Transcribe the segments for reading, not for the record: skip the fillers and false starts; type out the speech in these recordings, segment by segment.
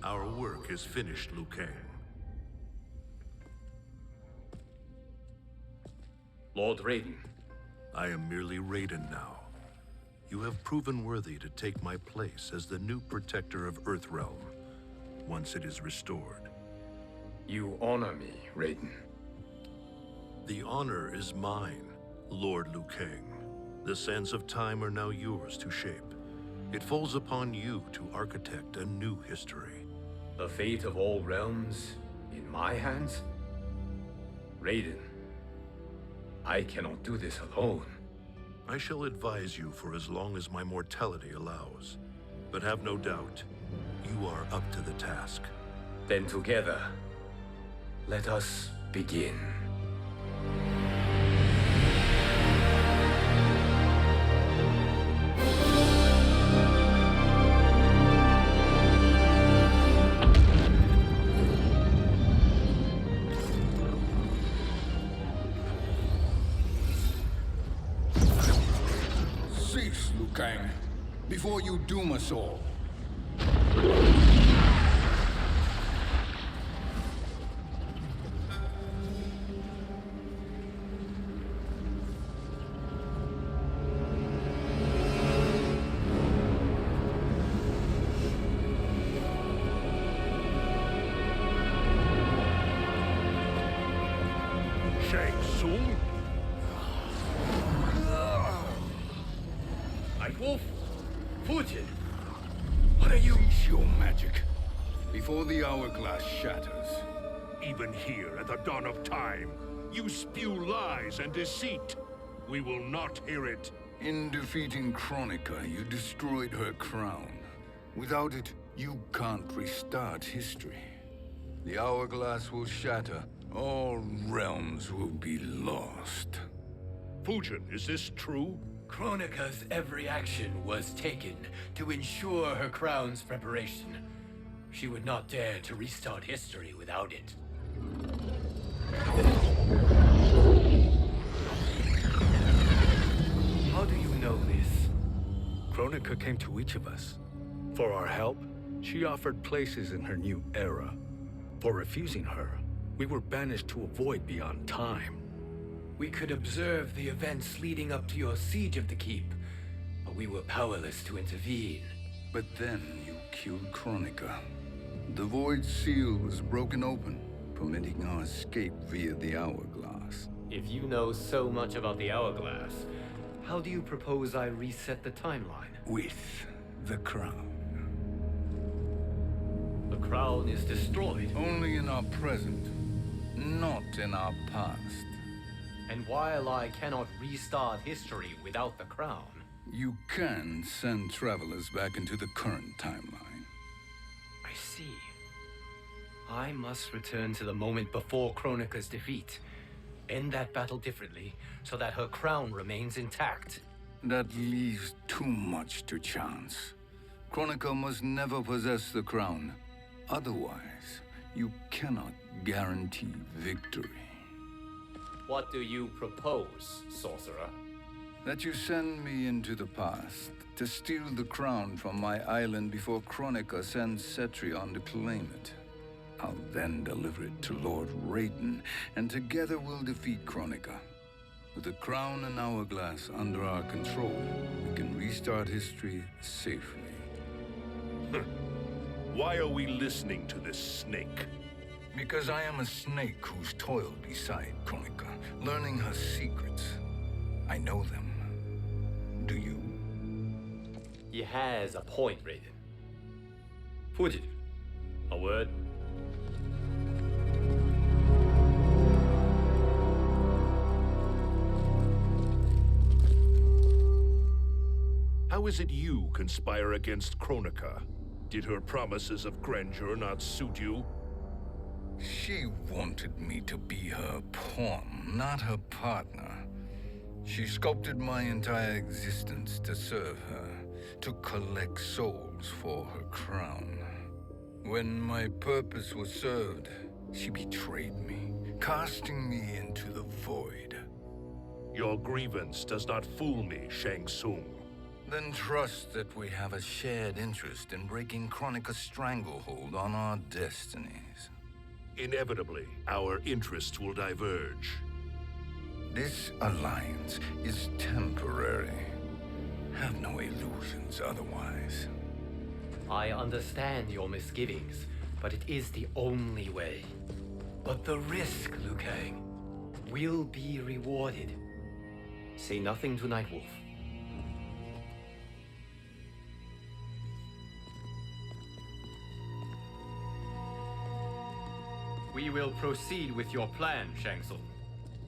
Our work is finished, Liu Kang. Lord Raiden. I am merely Raiden now. You have proven worthy to take my place as the new protector of Earthrealm, once it is restored. You honor me, Raiden. The honor is mine, Lord Liu Kang. The sands of time are now yours to shape. It falls upon you to architect a new history. The fate of all realms in my hands? Raiden, I cannot do this alone. I shall advise you for as long as my mortality allows. But have no doubt, you are up to the task. Then together, let us begin. Cease, Liu Kang, before you doom us all. Shang Tsung? Nightwolf? Fujin? What are you? Cease your magic, before the Hourglass shatters. Even here at the dawn of time, you spew lies and deceit. We will not hear it. In defeating Kronika, you destroyed her crown. Without it, you can't restart history. The Hourglass will shatter. All realms will be lost. Fujin, is this true? Kronika's every action was taken to ensure her crown's preparation. She would not dare to restart history without it. How do you know this? Kronika came to each of us. For our help, she offered places in her new era. For refusing her, we were banished to a void beyond time. We could observe the events leading up to your siege of the keep, but we were powerless to intervene. But then you killed Kronika. The Void Seal was broken open, permitting our escape via the Hourglass. If you know so much about the Hourglass, how do you propose I reset the timeline? With the crown. The crown is destroyed. Only in our present, not in our past. And while I cannot restart history without the crown, You can send travelers back into the current timeline. I see. I must return to the moment before Kronika's defeat. End that battle differently, so that her crown remains intact. That leaves too much to chance. Kronika must never possess the crown. Otherwise, you cannot guarantee victory. What do you propose, sorcerer? That you send me into the past to steal the crown from my island before Kronika sends Cetrion to claim it. I'll then deliver it to Lord Raiden, and together we'll defeat Kronika. With the crown and Hourglass under our control, we can restart history safely. Why are we listening to this snake? Because I am a snake who's toiled beside Kronika, learning her secrets. I know them. Do you? He has a point, Raiden. Fujin, a word? How is it you conspire against Kronika? Did her promises of grandeur not suit you? She wanted me to be her pawn, not her partner. She sculpted my entire existence to serve her, to collect souls for her crown. When my purpose was served, she betrayed me, casting me into the void. Your grievance does not fool me, Shang Tsung. Then trust that we have a shared interest in breaking Kronika's stranglehold on our destinies. Inevitably, our interests will diverge. This alliance is temporary. Have no illusions otherwise. I understand your misgivings, but it is the only way. But the risk, Liu Kang, will be rewarded. Say nothing to Nightwolf. We will proceed with your plan, Shang Tsung.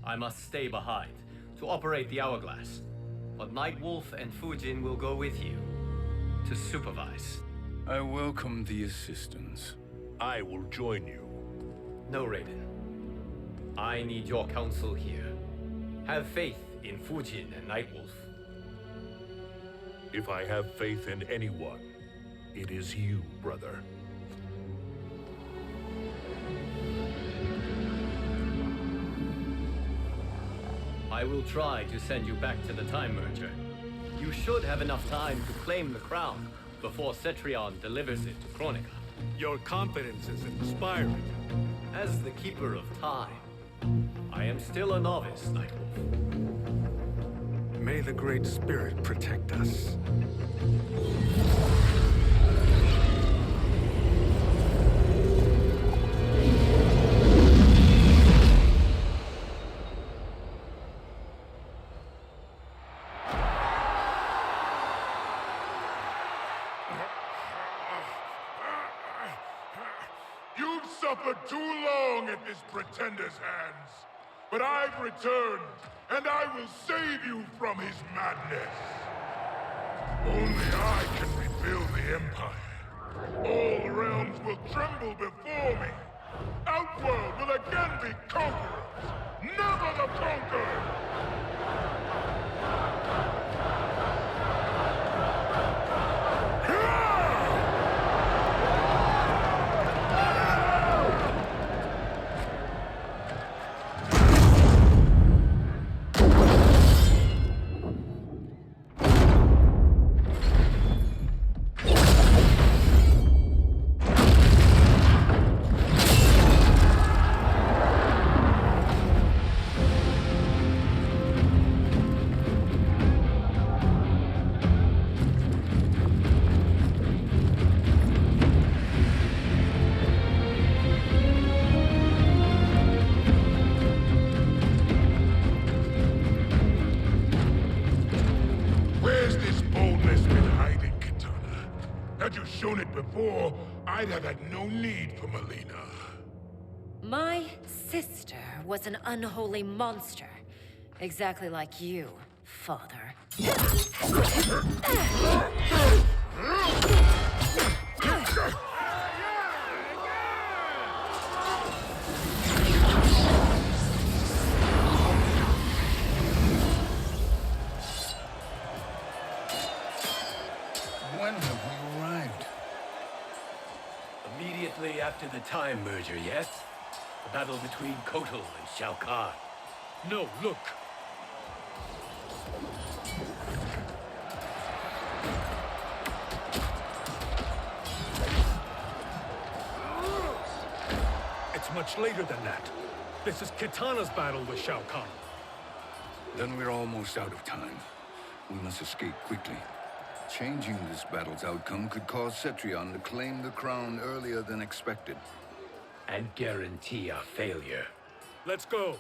I must stay behind to operate the Hourglass. But Nightwolf and Fujin will go with you to supervise. I welcome the assistance. I will join you. No, Raiden. I need your counsel here. Have faith in Fujin and Nightwolf. If I have faith in anyone, it is you, brother. I will try to send you back to the Time Merger. You should have enough time to claim the crown before Cetrion delivers it to Kronika. Your confidence is inspiring. As the Keeper of Time, I am still a novice, Nightwolf. May the Great Spirit protect us. You've suffered too long at this pretender's hands. But I've returned, and I will save you from his madness. Only I can rebuild the Empire. All realms will tremble before me. Outworld will again be conquerors, never the conquered! Before, I'd have had no need for Melina. My sister was an unholy monster. Exactly like you, father. When have we arrived? Immediately after the Time Merger, yes? The battle between Kotal and Shao Kahn. No, look. It's much later than that. This is Kitana's battle with Shao Kahn. Then we're almost out of time. We must escape quickly. Changing this battle's outcome could cause Cetrion to claim the crown earlier than expected. And guarantee a failure. Let's go.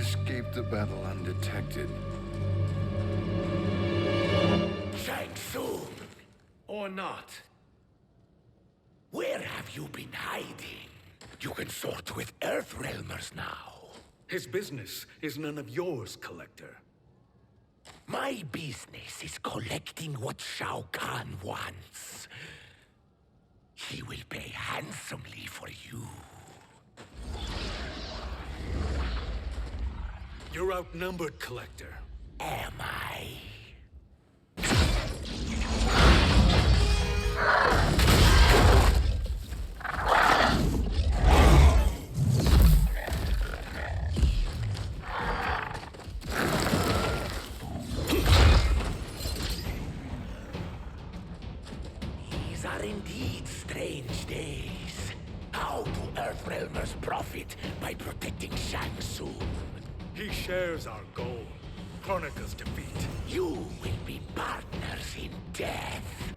escaped the battle undetected. Shang Tsung, Or not. where have you been hiding? You can sort with Earthrealmers now. His business is none of yours, Collector. My business is collecting what Shao Kahn wants. He will pay handsomely for you. You're outnumbered, Collector. Am I? These are indeed strange days. How do Earthrealmers profit by protecting Shang Tsung? He shares our goal. Kronika's defeat. You will be partners in death.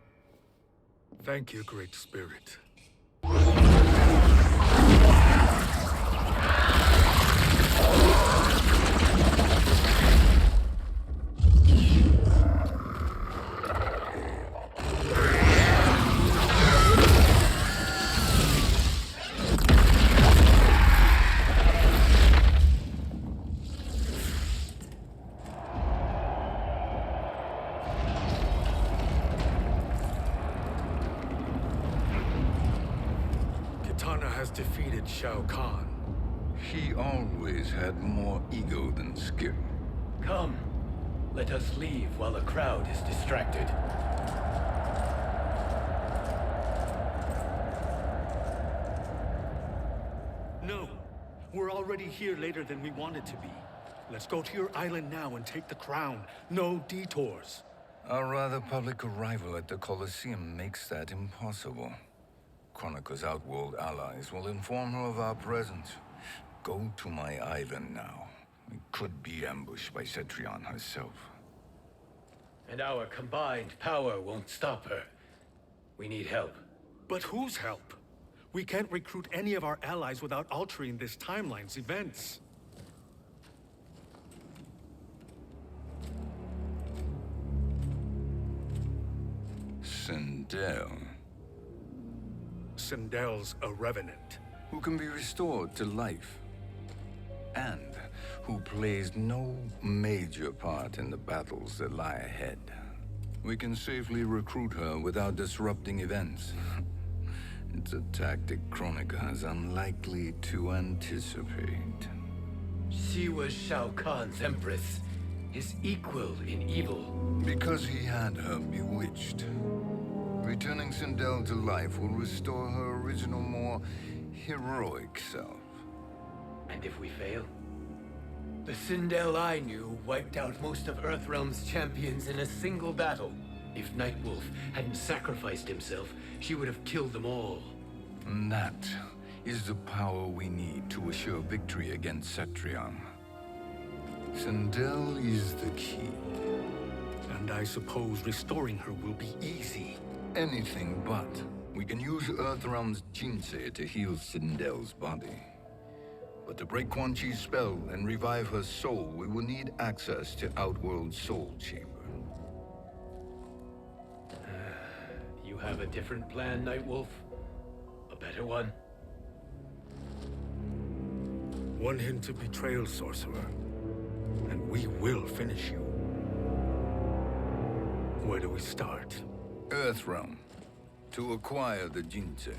Thank you, Great Spirit. Defeated Shao Kahn. He always had more ego than skill. Come. Let us leave while the crowd is distracted. No. We're already here later than we wanted to be. Let's go to your island now and take the crown. No detours. Our rather public arrival at the Colosseum makes that impossible. Kronika's outworld allies will inform her of our presence. Go to my island now. We could be ambushed by Cetrion herself. And our combined power won't stop her. We need help. But whose help? We can't recruit any of our allies without altering this timeline's events. Sindel, Sindel's a revenant. who can be restored to life, and who plays no major part in the battles that lie ahead. We can safely recruit her without disrupting events. It's a tactic Kronika is unlikely to anticipate. She was Shao Kahn's empress, his equal in evil. Because he had her bewitched. Returning Sindel to life will restore her original, more heroic self. And if we fail? The Sindel I knew wiped out most of Earthrealm's champions in a single battle. If Nightwolf hadn't sacrificed himself, she would have killed them all. And that is the power we need to assure victory against Cetrion. Sindel is the key. And I suppose restoring her will be easy. Anything but. We can use Earthrealm's Jinsei to heal Sindel's body. But to break Quan Chi's spell and revive her soul, we will need access to Outworld's Soul Chamber. You have a different plan, Nightwolf? A better one? One hint of betrayal, sorcerer, and we will finish you. Where do we start? Earthrealm. To acquire the Jinsei.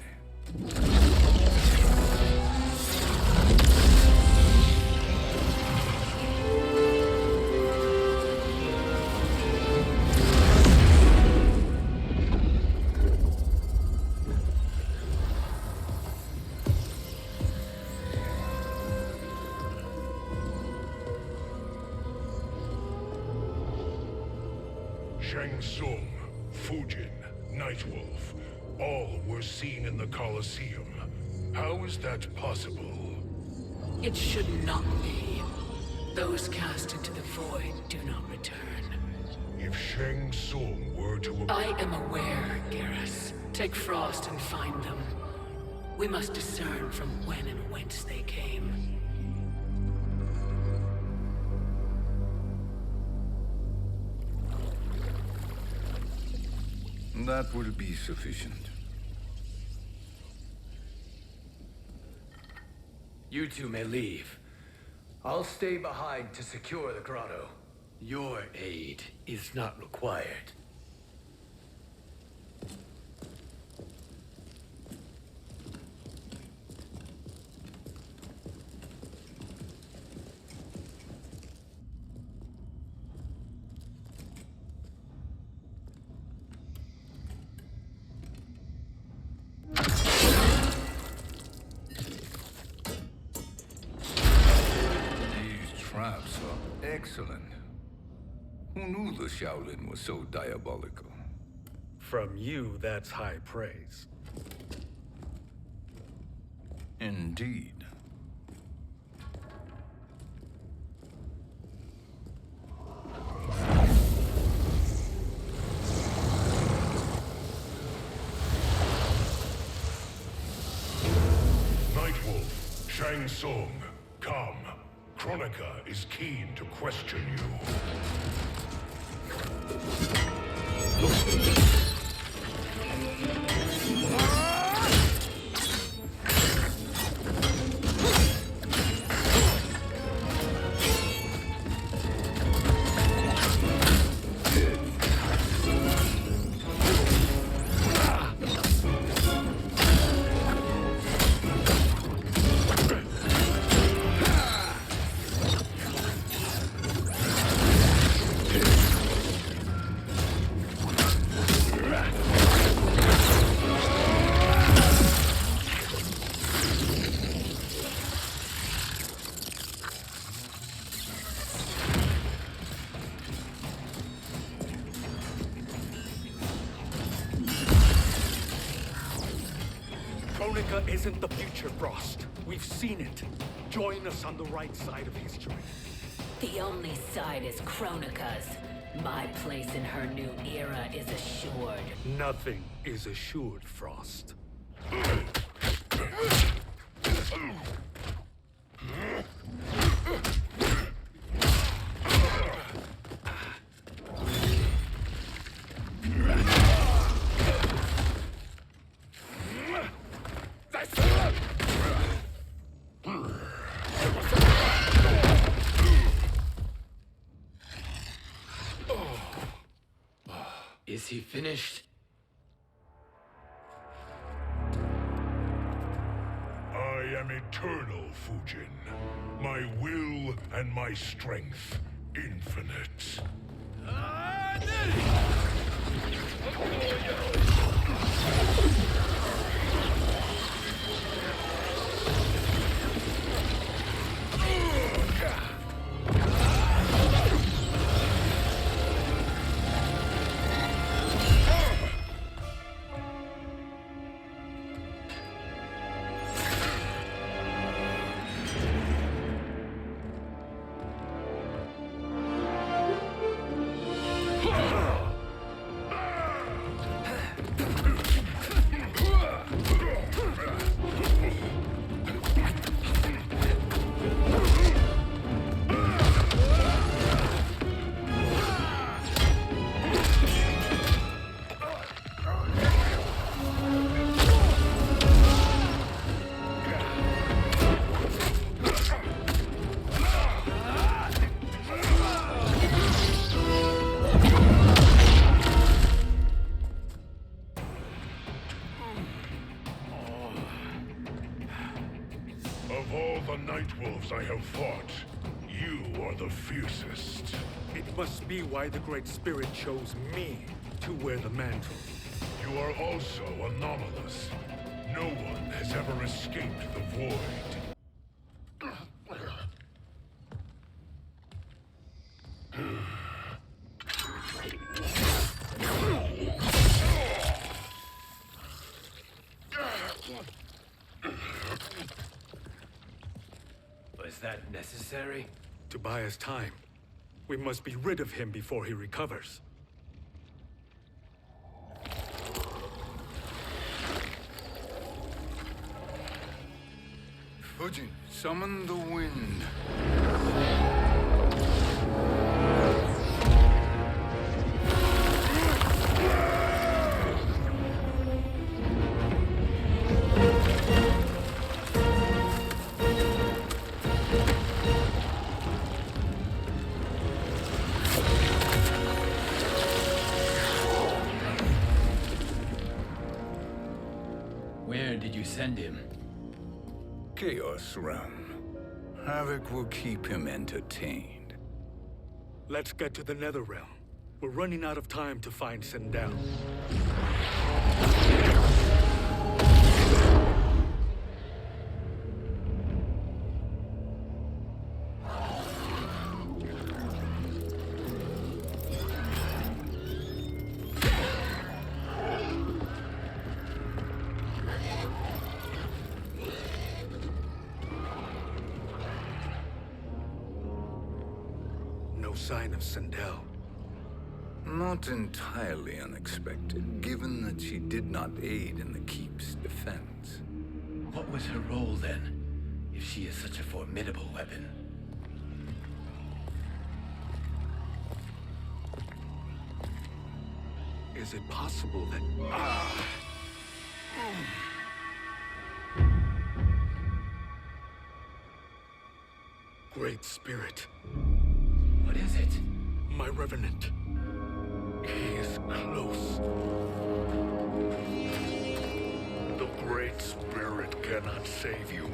Shang Tsung, Fujin, Nightwolf, all were seen in the Colosseum. How is that possible? It should not be. Those cast into the void do not return. If Shang Tsung were to... I am aware, Garrus. Take Frost and find them. We must discern from when and whence they came. That will be sufficient. You two may leave. I'll stay behind to secure the grotto. Your aid is not required. Traps are excellent. Who knew the Shaolin was so diabolical? From you, that's high praise. Indeed. Nightwolf, Shang Tsung, come. Kronika is keen to question you. Kronika isn't the future, Frost. We've seen it. Join us on the right side of history. The only side is Kronika's. My place in her new era is assured. Nothing is assured, Frost. Is he finished? I am eternal, Fujin. My will and my strength infinite. Of all the Nightwolves I have fought, you are the fiercest. It must be why the Great Spirit chose me to wear the mantle. You are also anomalous. No one has ever escaped the void. Was that necessary? To buy us time. We must be rid of him before he recovers. Fujin, summon the wind. Where did you send him? Chaos Realm. Havoc will keep him entertained. Let's get to the Netherrealm. We're running out of time to find Sindel. No sign of Sindel. Not entirely unexpected, given that she did not aid in the Keep's defense. What was her role then, if she is such a formidable weapon? Is it possible that... Great Spirit. What is it? My Revenant. He is close. The Great Spirit cannot save you.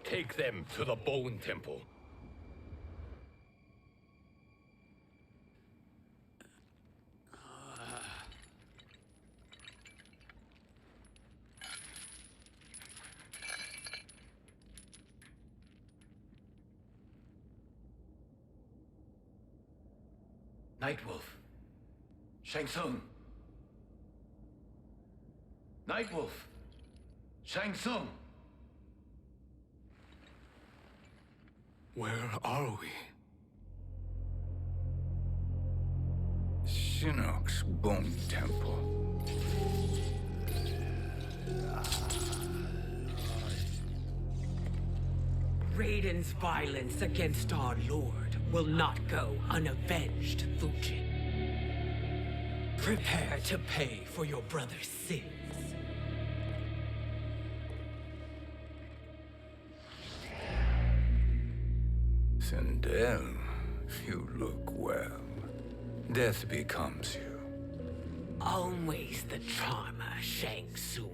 Take them to the Bone Temple. Nightwolf. Shang Tsung. Nightwolf. Shang Tsung. Where are we? Shinnok's Bone Temple. Raiden's violence against our Lord will not go unavenged, Fujin. Prepare to pay for your brother's sins. Sindel, you look well. Death becomes you. Always the charmer, Shang Tsung.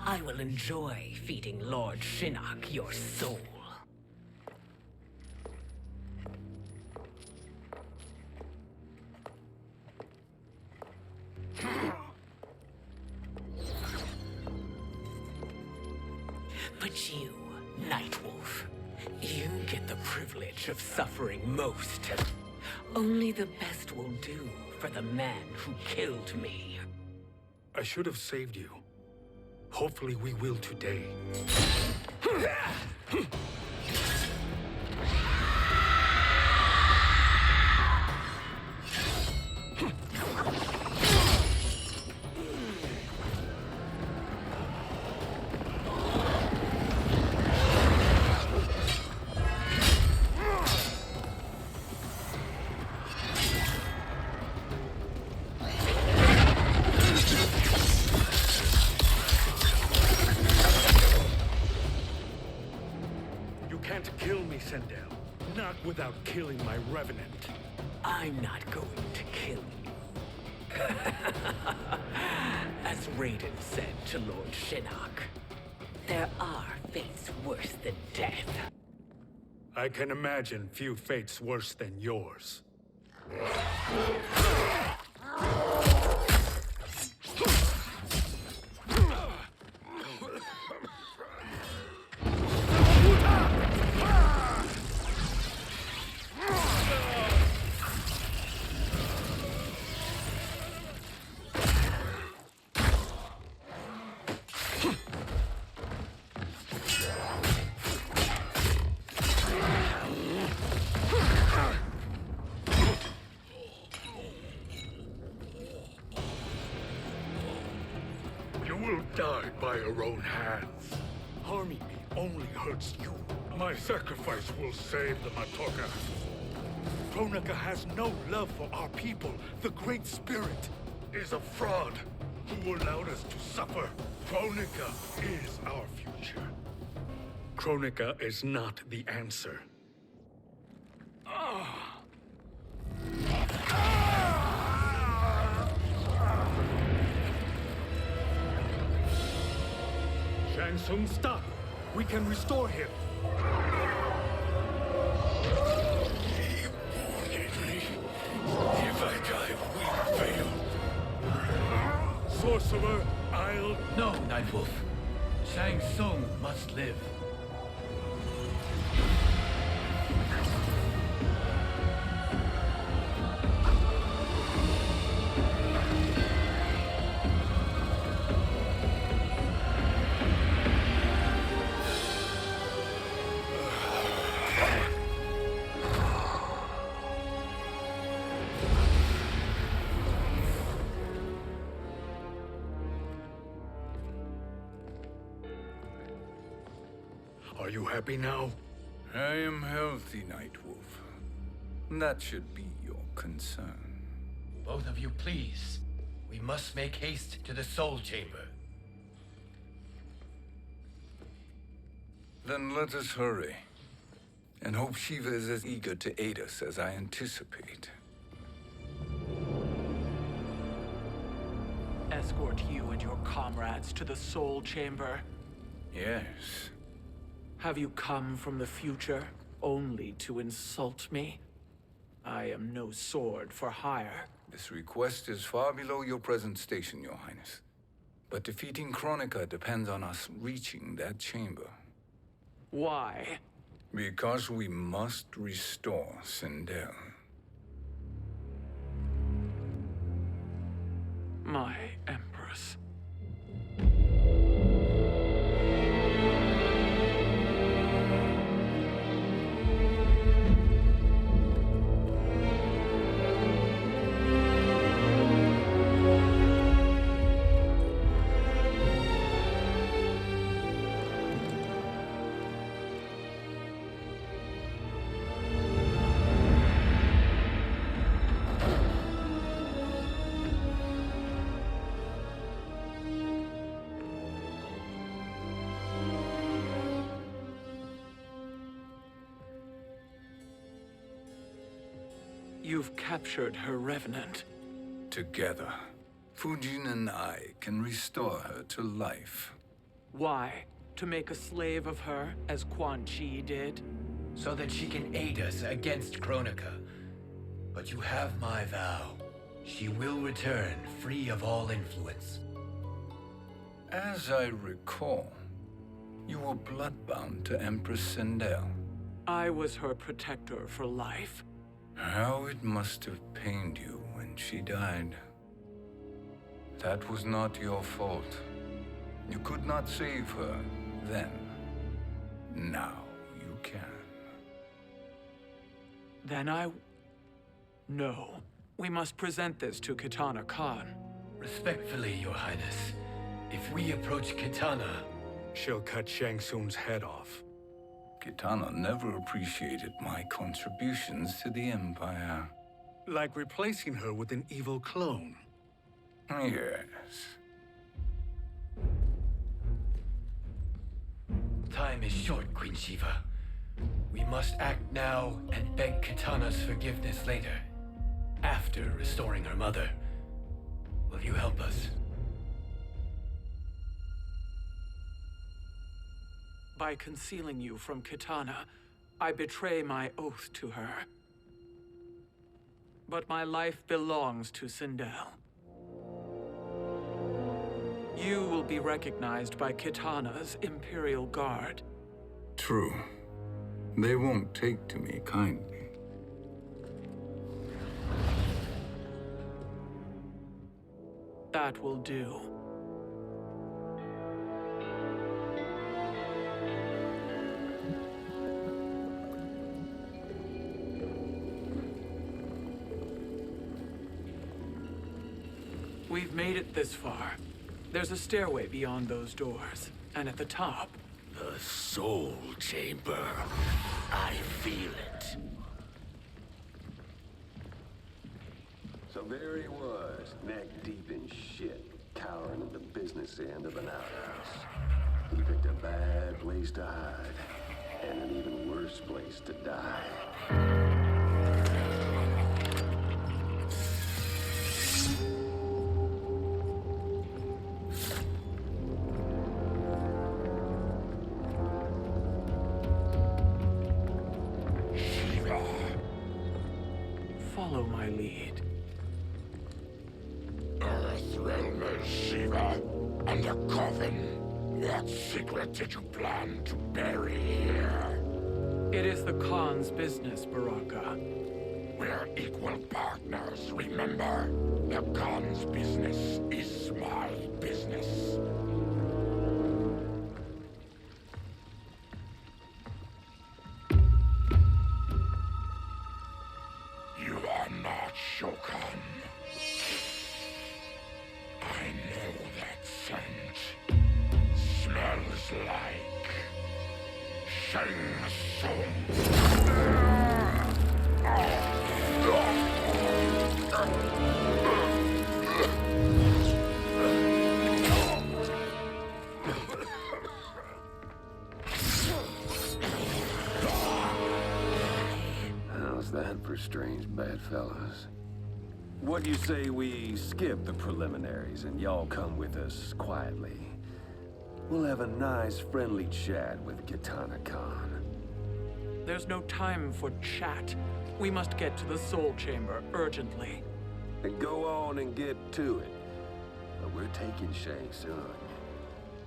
I will enjoy feeding Lord Shinnok your soul. But you, Nightwolf, you get the privilege of suffering most. Only the best will do for the man who killed me. I should have saved you. Hopefully we will today. Not without killing my Revenant. I'm not going to kill you. As Raiden said to Lord Shinnok, there are fates worse than death. I can imagine few fates worse than yours. Die by your own hands. Harming me only hurts you. My sacrifice will save the Matoka. Kronika has no love for our people. The Great Spirit is a fraud who allowed us to suffer. Kronika is our future. Kronika is not the answer. Shang Tsung, stop! We can restore him. If I die, we fail. Sorcerer, I'll... No, Nightwolf. Shang Tsung must live. Are you happy now? I am healthy, Nightwolf. That should be your concern. Both of you, please. We must make haste to the Soul Chamber. Then let us hurry. And hope Shiva is as eager to aid us as I anticipate. Escort you and your comrades to the Soul Chamber. Yes. Have you come from the future only to insult me? I am no sword for hire. This request is far below your present station, Your Highness. But defeating Kronika depends on us reaching that chamber. Why? Because we must restore Sindel. My Empress. You've captured her revenant. Together, Fujin and I can restore her to life. Why? To make a slave of her, as Quan Chi did? So that she can aid us against Kronika. But you have my vow. She will return free of all influence. As I recall, you were bloodbound to Empress Sindel. I was her protector for life. How it must have pained you when she died. That was not your fault. You could not save her then. Now you can. Then No. We must present this to Kitana Khan. Respectfully, Your Highness, if we approach Kitana... She'll cut Shang Tsung's head off. Kitana never appreciated my contributions to the Empire. Like replacing her with an evil clone. Yes. Time is short, Queen Shiva. We must act now and beg Kitana's forgiveness later. After restoring her mother. Will you help us? By concealing you from Kitana, I betray my oath to her. But my life belongs to Sindel. You will be recognized by Kitana's Imperial Guard. True. They won't take to me kindly. That will do. We've made it this far. There's a stairway beyond those doors, and at the top... The The soul chamber. I feel it. So there he was, neck deep in shit, cowering at the business end of an outhouse. He picked a bad place to hide, and an even worse place to die. Follow my lead. Earthrealmer Shiva, and a coffin. What secret did you plan to bury here? It is the Khan's business, Baraka. We're equal partners, remember? The Khan's business is my business. You are not Shokan. I know that scent. Smells like Shang Tsung. How's that for strange bedfellows? What do you say we skip the preliminaries and y'all come with us quietly? We'll have a nice, friendly chat with Kitana Khan. There's no time for chat. We must get to the Soul Chamber urgently. And go on and get to it. But we're taking Shang Tsung.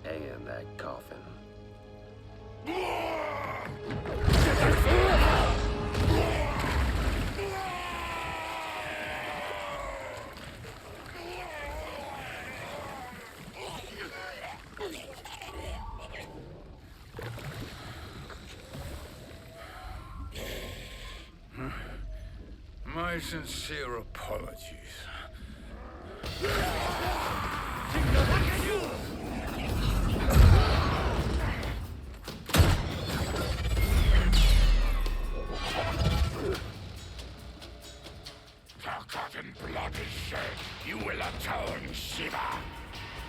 And that coffin. My sincere apologies. Forgotten blood is shed. You will atone, Shiva.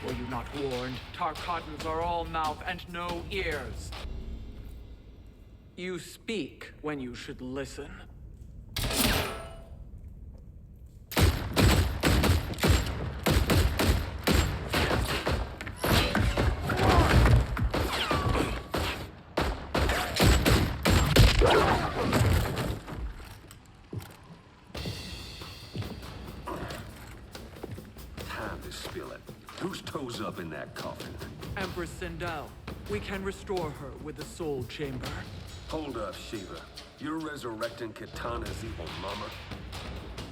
Were you not warned? Tarkatans are all mouth and no ears. You speak when you should listen. Up in that coffin. Empress Sindel, we can restore her with the Soul Chamber. Hold up, Shiva. You're resurrecting Kitana's evil mama?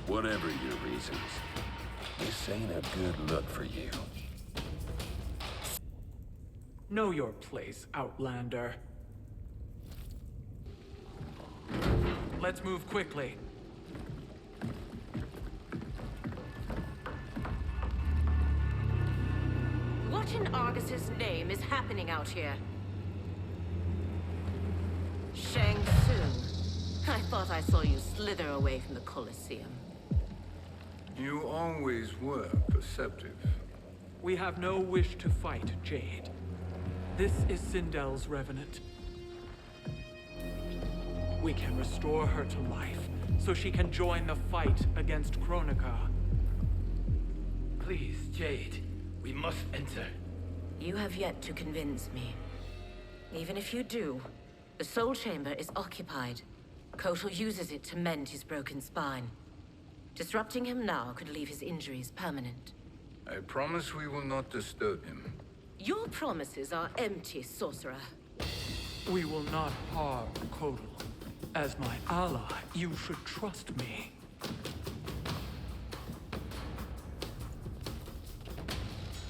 Whatever your reasons, this ain't a good look for you. Know your place, Outlander. Let's move quickly. What in Argus's name is happening out here? Shang Tsung. I thought I saw you slither away from the Colosseum. You always were perceptive. We have no wish to fight, Jade. This is Sindel's revenant. We can restore her to life, so she can join the fight against Kronika. Please, Jade. We must enter. You have yet to convince me. Even if you do, the Soul Chamber is occupied. Kotal uses it to mend his broken spine. Disrupting him now could leave his injuries permanent. I promise we will not disturb him. Your promises are empty, sorcerer. We will not harm Kotal. As my ally, you should trust me.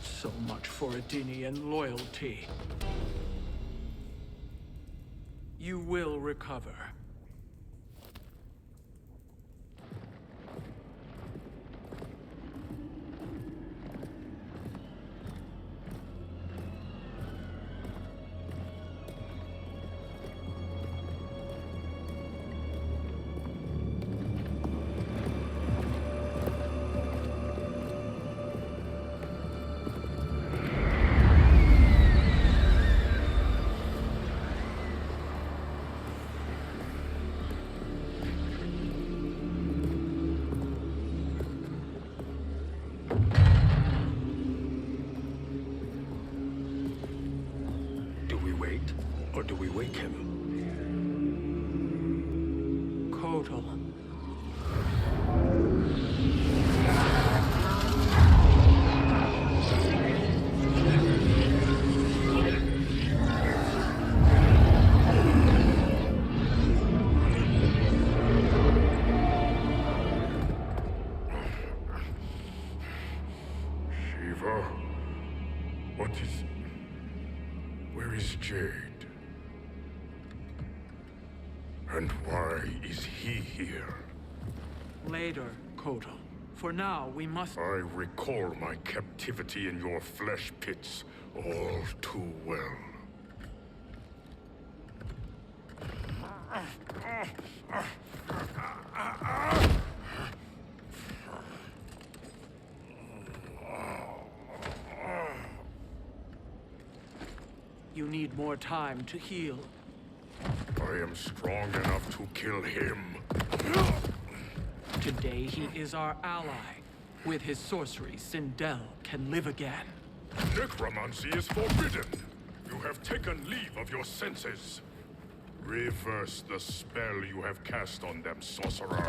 So much for Adenian loyalty. You will recover. wake him? Kotal. Shiva? What is... Where is Jade? And why is he here? Later, Kotal. For now, we must... I recall my captivity in your flesh pits all too well. You need more time to heal. I am strong enough to kill him. Today, he is our ally. With his sorcery, Sindel can live again. Necromancy is forbidden. You have taken leave of your senses. Reverse the spell you have cast on them, sorcerer.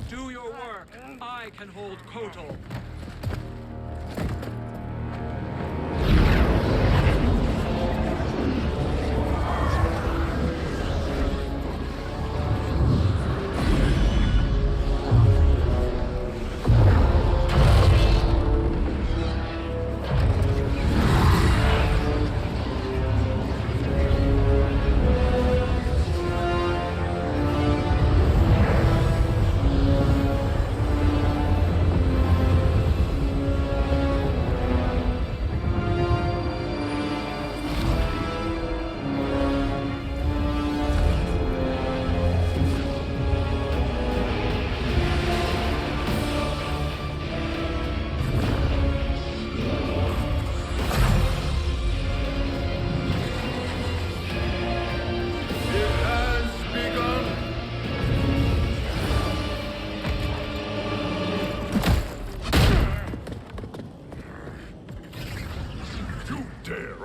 Do your work. I can hold Kotal.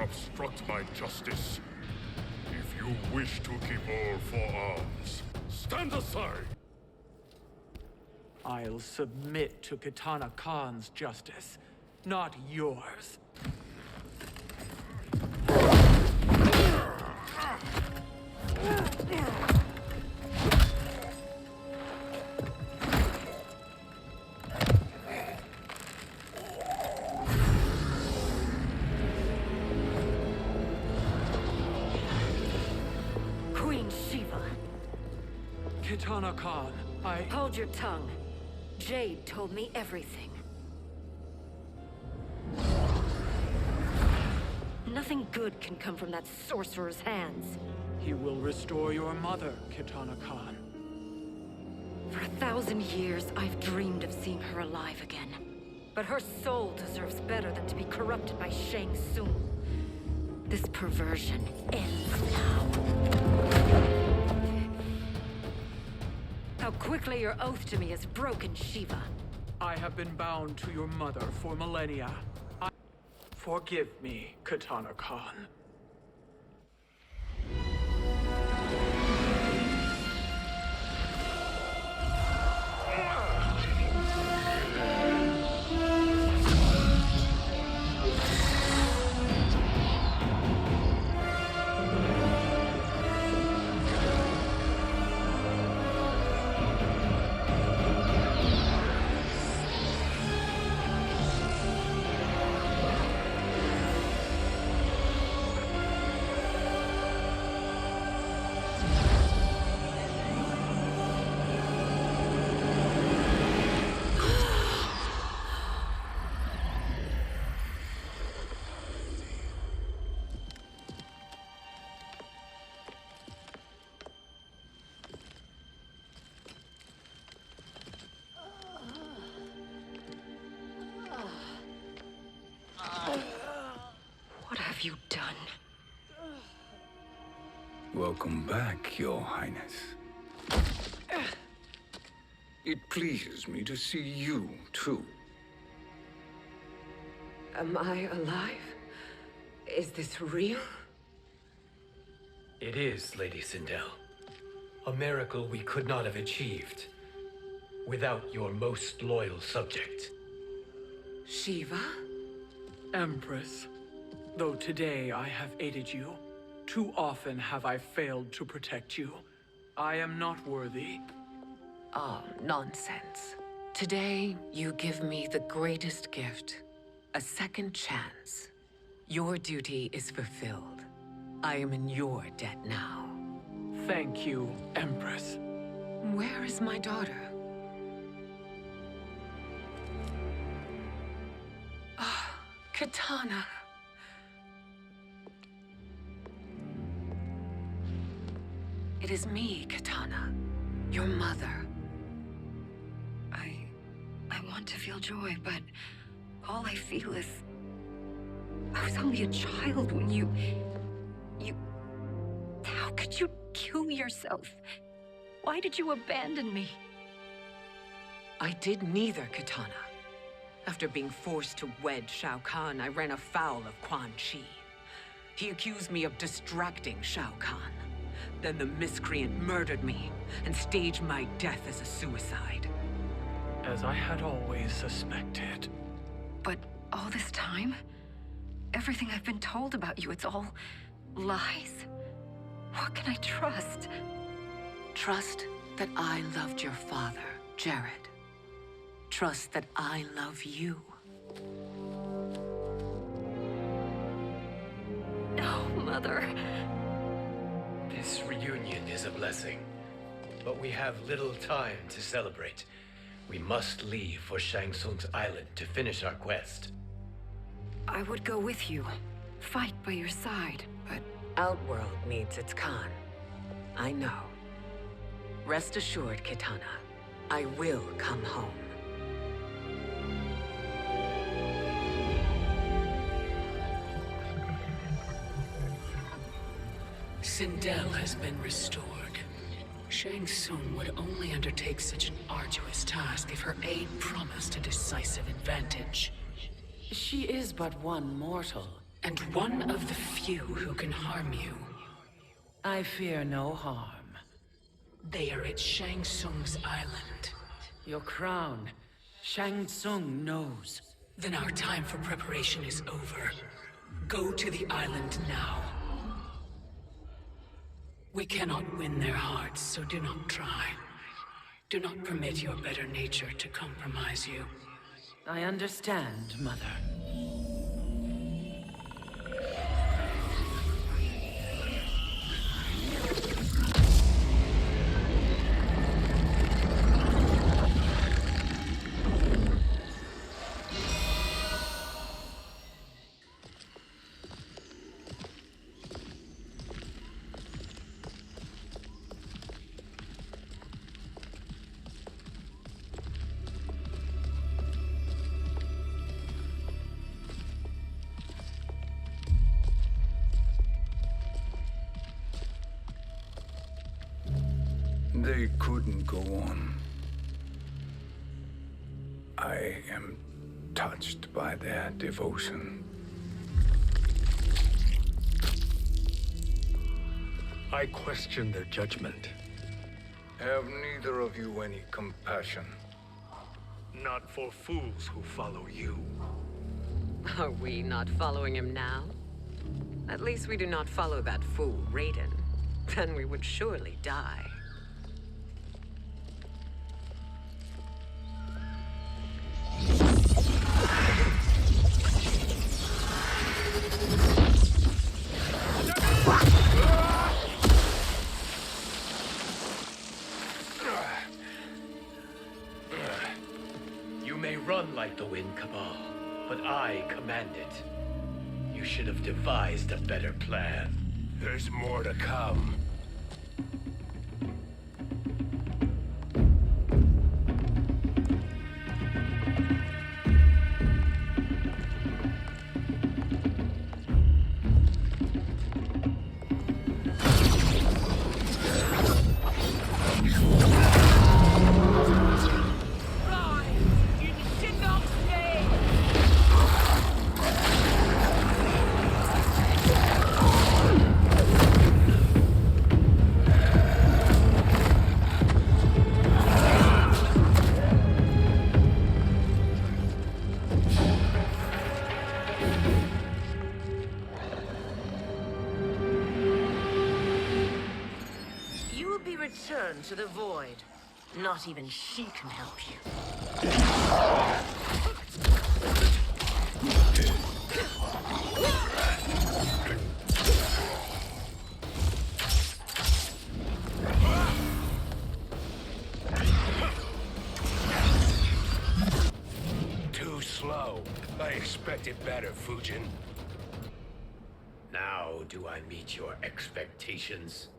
Obstruct my justice. If you wish to keep all four arms, stand aside! I'll submit to Kitana Khan's justice, not yours. Kitana Khan, Hold your tongue. Jade told me everything. Nothing good can come from that sorcerer's hands. He will restore your mother, Kitana Khan. For 1,000 years, I've dreamed of seeing her alive again. But her soul deserves better than to be corrupted by Shang Tsung. This perversion ends now. How quickly your oath to me is broken, Shiva. I have been bound to your mother for millennia. Forgive me, Kitana Khan. What have you done? Welcome back, Your Highness. It pleases me to see you, too. Am I alive? Is this real? It is, Lady Sindel. A miracle we could not have achieved without your most loyal subject. Shiva? Empress, though today I have aided you, too often have I failed to protect you. I am not worthy. Oh, nonsense. Today, you give me the greatest gift. A second chance. Your duty is fulfilled. I am in your debt now. Thank you, Empress. Where is my daughter? Ah, Katana. It is me, Katana. Your mother. I want to feel joy, but all I feel is... I was only a child when you... How could you kill yourself? Why did you abandon me? I did neither, Katana. After being forced to wed Shao Kahn, I ran afoul of Quan Chi. He accused me of distracting Shao Kahn. Then the miscreant murdered me and staged my death as a suicide. As I had always suspected. But all this time? Everything I've been told about you, it's all lies? What can I trust? Trust that I loved your father, Jared. Trust that I love you. No, Mother. This reunion is a blessing, but we have little time to celebrate. We must leave for Shang Tsung's island to finish our quest. I would go with you. Fight by your side, but... Outworld needs its Khan. I know. Rest assured, Katana. I will come home. Sindel has been restored. Shang Tsung would only undertake such an arduous task if her aid promised a decisive advantage. She is but one mortal. And one of the few who can harm you. I fear no harm. They are at Shang Tsung's island. Your crown. Shang Tsung knows. Then our time for preparation is over. Go to the island now. We cannot win their hearts, so do not try. Do not permit your better nature to compromise you. I understand, Mother. They couldn't go on. I am touched by their devotion. I question their judgment. Have neither of you any compassion? Not for fools who follow you. Are we not following him now? At least we do not follow that fool, Raiden. Then we would surely die. You may run like the wind, Cabal, but I command it. You should have devised a better plan. There's more to come. return to the void. Not even she can help you. Too slow. I expected better, Fujin. Now do I meet your expectations?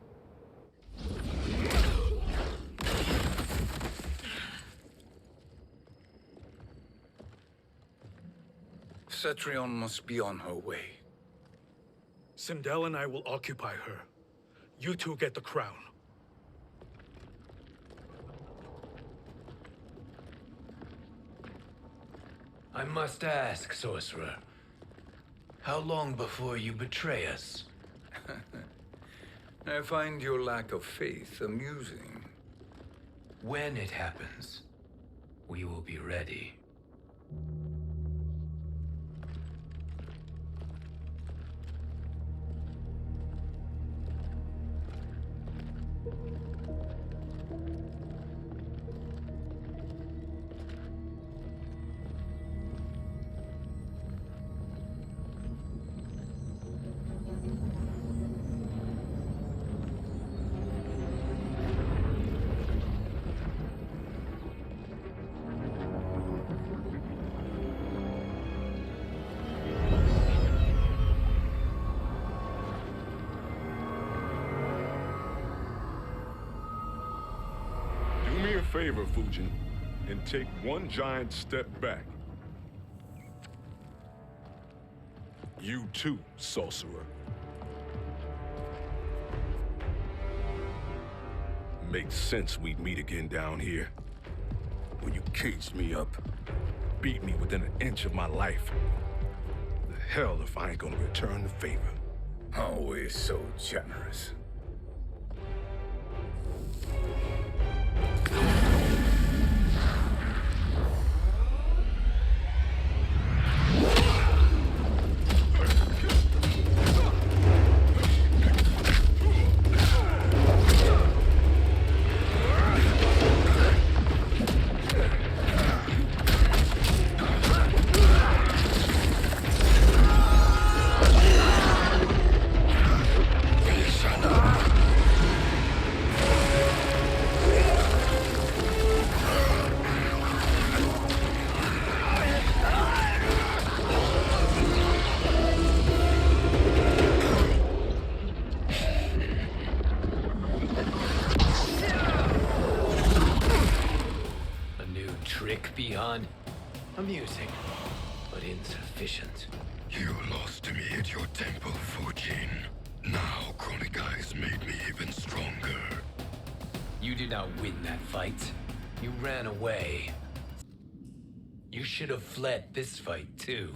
Cetrion must be on her way. Sindel and I will occupy her. You two get the crown. I must ask, sorcerer. How long before you betray us? I find your lack of faith amusing. When it happens, we will be ready. Favor, Fujin, and take one giant step back. You too, sorcerer. Makes sense we'd meet again down here. When you caged me up, beat me within an inch of my life. The hell if I ain't gonna return the favor. Always so generous. Amusing, but insufficient. You lost to me at your temple, Fujin. Now Kronika has made me even stronger. You did not win that fight. You ran away. You should have fled this fight, too.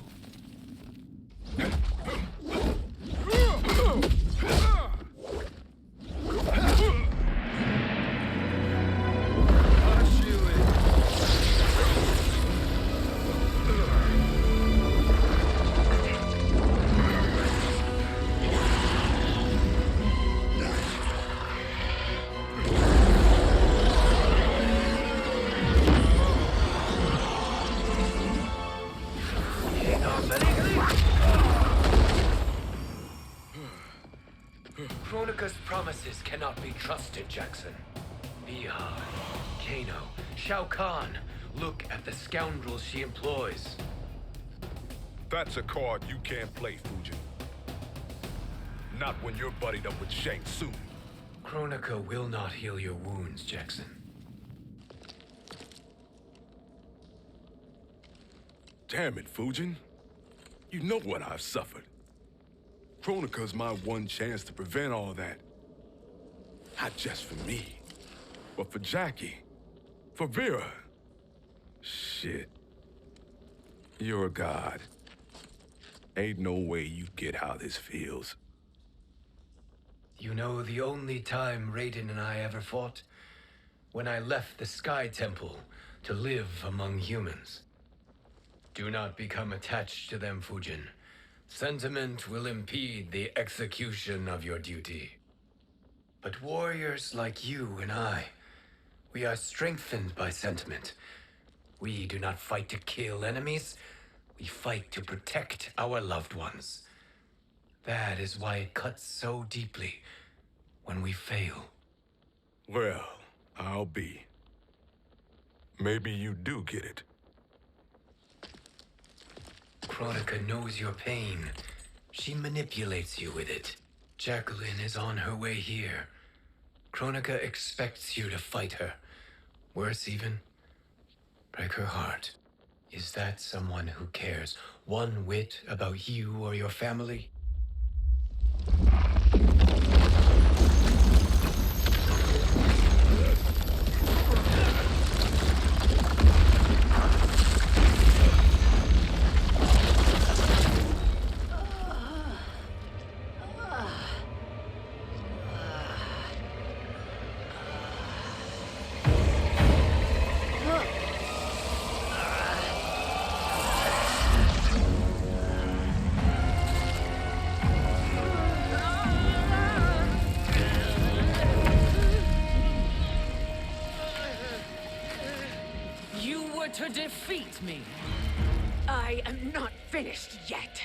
Kronika's promises cannot be trusted, Jackson. Bihar, Kano, Shao Kahn. Look at the scoundrels she employs. That's a card you can't play, Fujin. Not when you're buddied up with Shang Tsung. Kronika will not heal your wounds, Jackson. Damn it, Fujin. You know what I've suffered. Kronika's my one chance to prevent all that. Not just for me, but for Jackie, for Vera. Shit. You're a god. Ain't no way you get how this feels. You know the only time Raiden and I ever fought? When I left the Sky Temple to live among humans. Do not become attached to them, Fujin. Sentiment will impede the execution of your duty. But warriors like you and I, we are strengthened by sentiment. We do not fight to kill enemies. We fight to protect our loved ones. That is why it cuts so deeply when we fail. Well, I'll be. Maybe you do get it. Kronika knows your pain. She manipulates you with it. Jacqueline is on her way here. Kronika expects you to fight her. Worse even, break her heart. Is that someone who cares one whit about you or your family? To defeat me. I am not finished yet.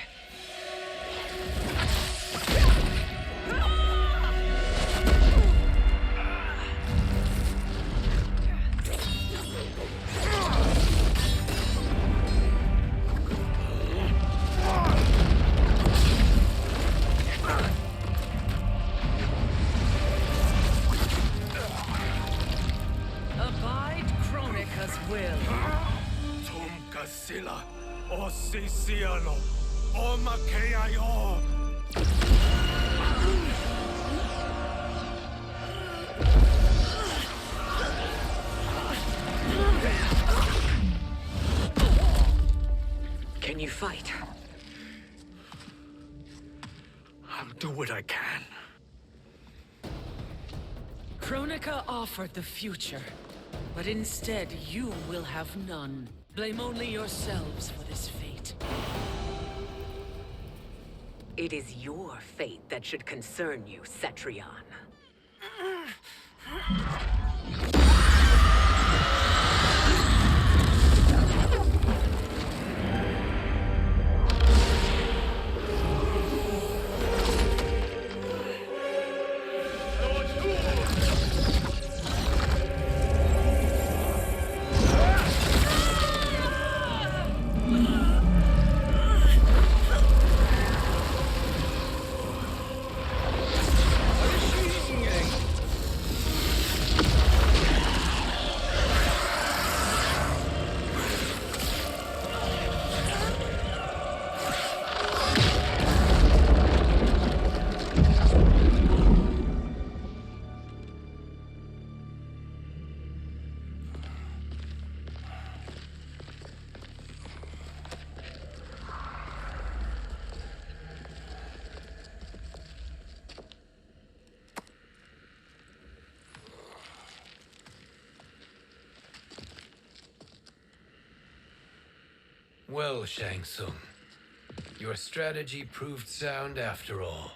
Abide Kronika's will. Sila, o Siciano, o Makeayo. Can you fight? I'll do what I can. Kronika offered the future, but instead you will have none. Blame only yourselves for this fate. It is your fate that should concern you, Cetrion. Well, Shang Tsung, your strategy proved sound after all.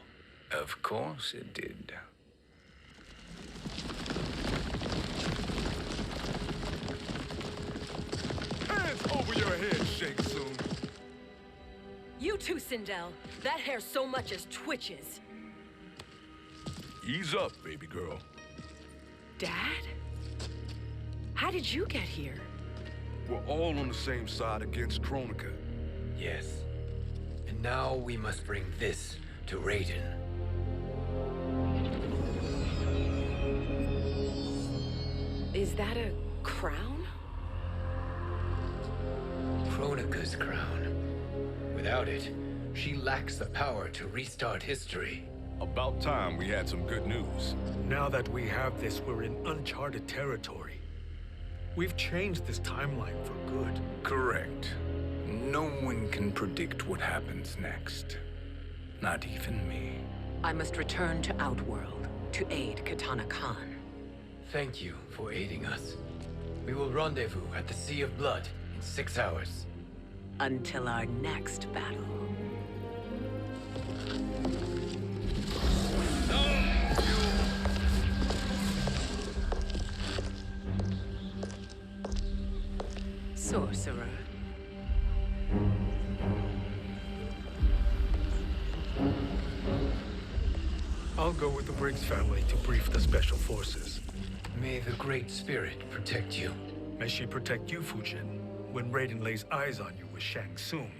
Of course it did. Hands over your head, Shang Tsung. You too, Sindel. That hair so much as twitches. Ease up, baby girl. Dad? How did you get here? We're all on the same side against Kronika. Yes. And now we must bring this to Raiden. Is that a crown? Kronika's crown. Without it, she lacks the power to restart history. About time we had some good news. Now that we have this, we're in uncharted territory. We've changed this timeline for good. Correct. No one can predict what happens next. Not even me. I must return to Outworld to aid Kitana Khan. Thank you for aiding us. We will rendezvous at the Sea of Blood in 6 hours. Until our next battle. I'll go with the Briggs family to brief the Special Forces. May the Great Spirit protect you. May she protect you, Fujin, when Raiden lays eyes on you with Shang Tsung.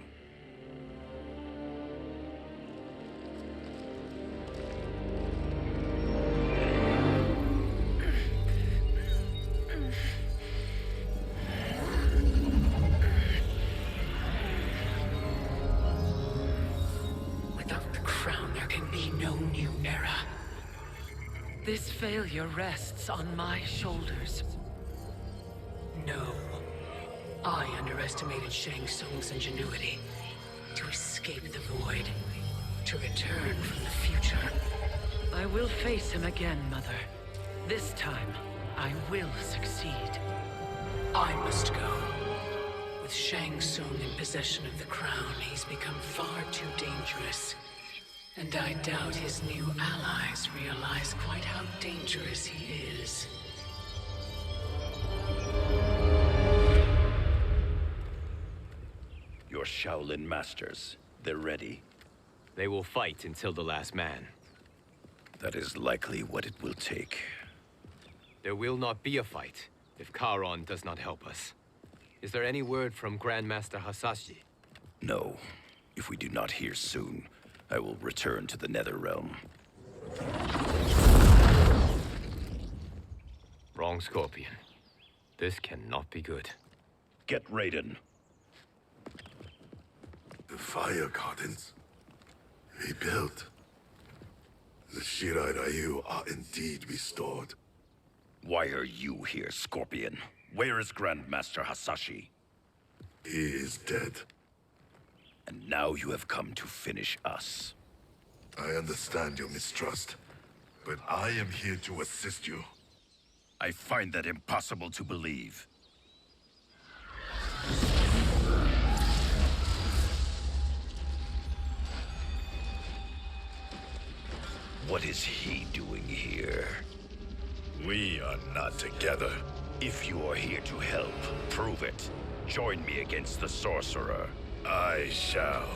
Without the crown, there can be no new era. This failure rests on my shoulders. No. I underestimated Shang Tsung's ingenuity. To escape the void. To return from the future. I will face him again, Mother. This time, I will succeed. I must go. With Shang Tsung in possession of the crown, he's become far too dangerous. And I doubt his new allies realize quite how dangerous he is. Your Shaolin masters, they're ready. They will fight until the last man. That is likely what it will take. There will not be a fight if Charon does not help us. Is there any word from Grandmaster Hasashi? No. If we do not hear soon, I will return to the Netherrealm. Wrong, Scorpion. This cannot be good. Get Raiden. The fire gardens rebuilt. The Shirai Ryu are indeed restored. Why are you here, Scorpion? Where is Grandmaster Hasashi? He is dead. And now you have come to finish us. I understand your mistrust, but I am here to assist you. I find that impossible to believe. What is he doing here? We are not together. If you are here to help, prove it. Join me against the sorcerer. I shall.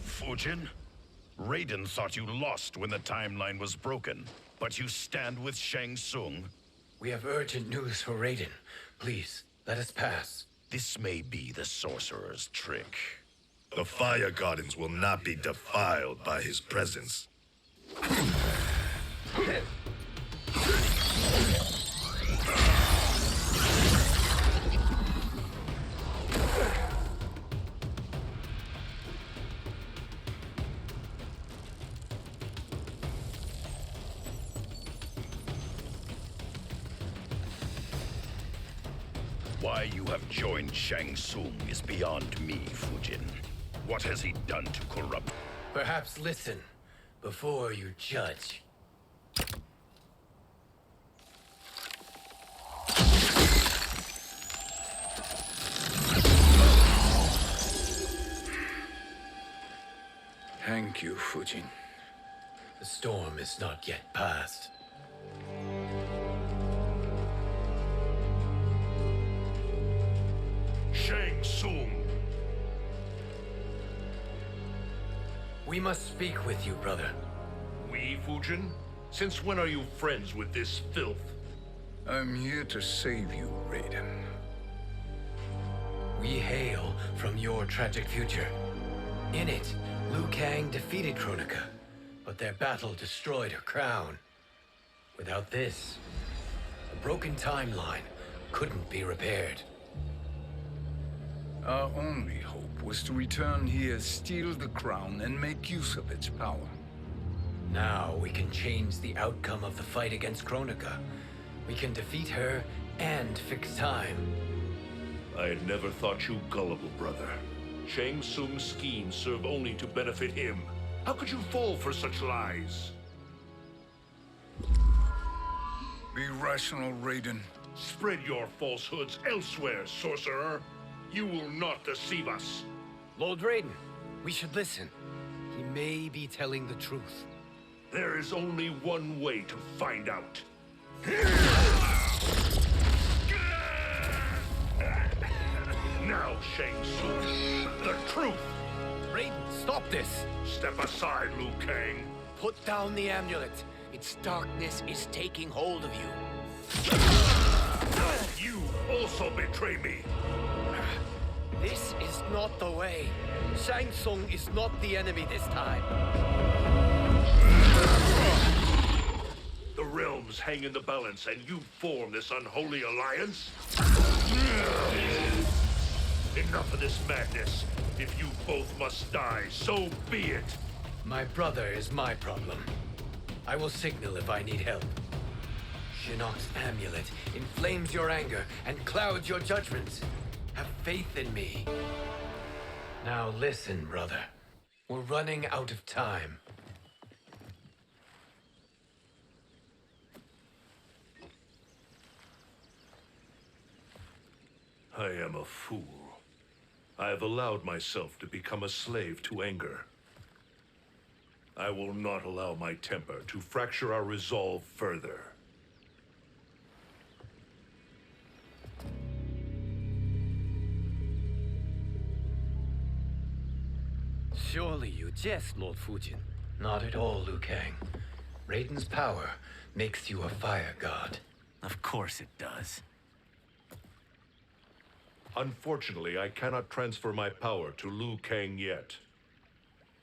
Fujin? Raiden thought you lost when the timeline was broken, but you stand with Shang Tsung. We have urgent news for Raiden. Please, let us pass. This may be the sorcerer's trick. The fire gardens will not be defiled by his presence. Why you have joined Shang Tsung is beyond me, Fujin. What has he done to corrupt? Perhaps listen before you judge. Thank you, Fujin. The storm is not yet past. Shang Tsung! We must speak with you, brother. We, Fujin? Since when are you friends with this filth? I'm here to save you, Raiden. We hail from your tragic future. In it, Liu Kang defeated Kronika, but their battle destroyed her crown. Without this, the broken timeline couldn't be repaired. Our only hope was to return here, steal the crown, and make use of its power. Now we can change the outcome of the fight against Kronika. We can defeat her and fix time. I had never thought you gullible, brother. Shang Tsung's schemes serve only to benefit him. How could you fall for such lies? Be rational, Raiden. Spread your falsehoods elsewhere, sorcerer. You will not deceive us. Lord Raiden, we should listen. He may be telling the truth. There is only one way to find out. this. Step aside, Liu Kang. Put down the amulet. Its darkness is taking hold of you. You also betray me. This is not the way. Shang Tsung is not the enemy this time. The realms hang in the balance, and you form this unholy alliance? Enough of this madness. If you both must die, so be it. My brother is my problem. I will signal if I need help. Shinnok's amulet inflames your anger and clouds your judgments. Have faith in me. Now listen, brother. We're running out of time. I am a fool. I have allowed myself to become a slave to anger. I will not allow my temper to fracture our resolve further. Surely you jest, Lord Fujin. Not at all, Liu Kang. Raiden's power makes you a fire god. Of course it does. Unfortunately, I cannot transfer my power to Liu Kang yet.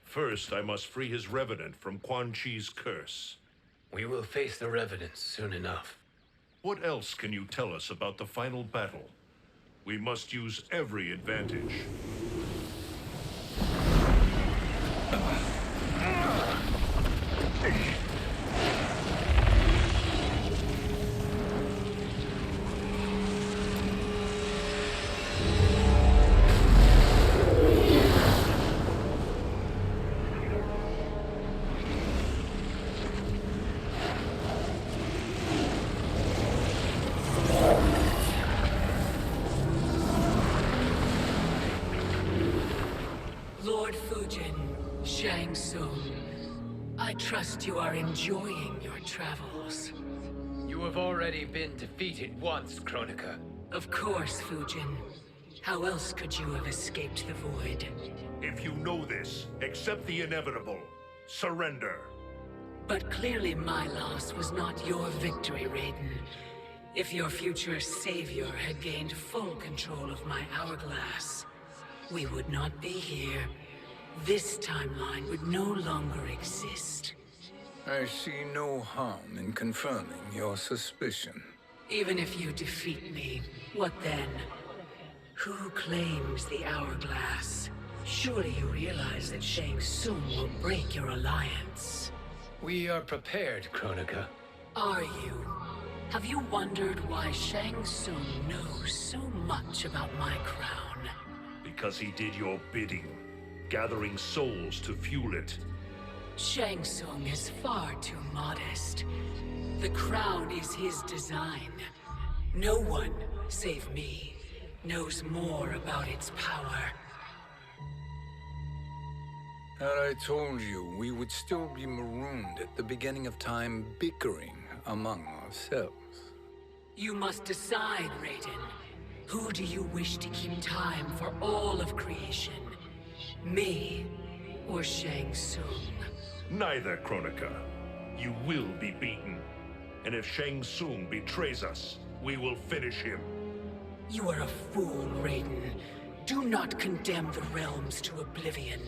First, I must free his revenant from Quan Chi's curse. We will face the revenants soon enough. What else can you tell us about the final battle? We must use every advantage. Lord Fujin, Shang Tsung, I trust you are enjoying your travels. You have already been defeated once, Kronika. Of course, Fujin. How else could you have escaped the void? If you know this, accept the inevitable. Surrender. But clearly my loss was not your victory, Raiden. If your future savior had gained full control of my hourglass, we would not be here. This timeline would no longer exist. I see no harm in confirming your suspicion. Even if you defeat me, what then? Who claims the hourglass? Surely you realize that Shang Tsung will break your alliance. We are prepared, Kronika. Are you? Have you wondered why Shang Tsung knows so much about my crown? Because he did your bidding, gathering souls to fuel it. Shang Tsung is far too modest. The crown is his design. No one, save me, knows more about its power. Had I told you, we would still be marooned at the beginning of time, bickering among ourselves. You must decide, Raiden. Who do you wish to keep time for all of creation? Me or Shang Tsung? Neither, Kronika. You will be beaten. And if Shang Tsung betrays us, we will finish him. You are a fool, Raiden. Do not condemn the realms to oblivion.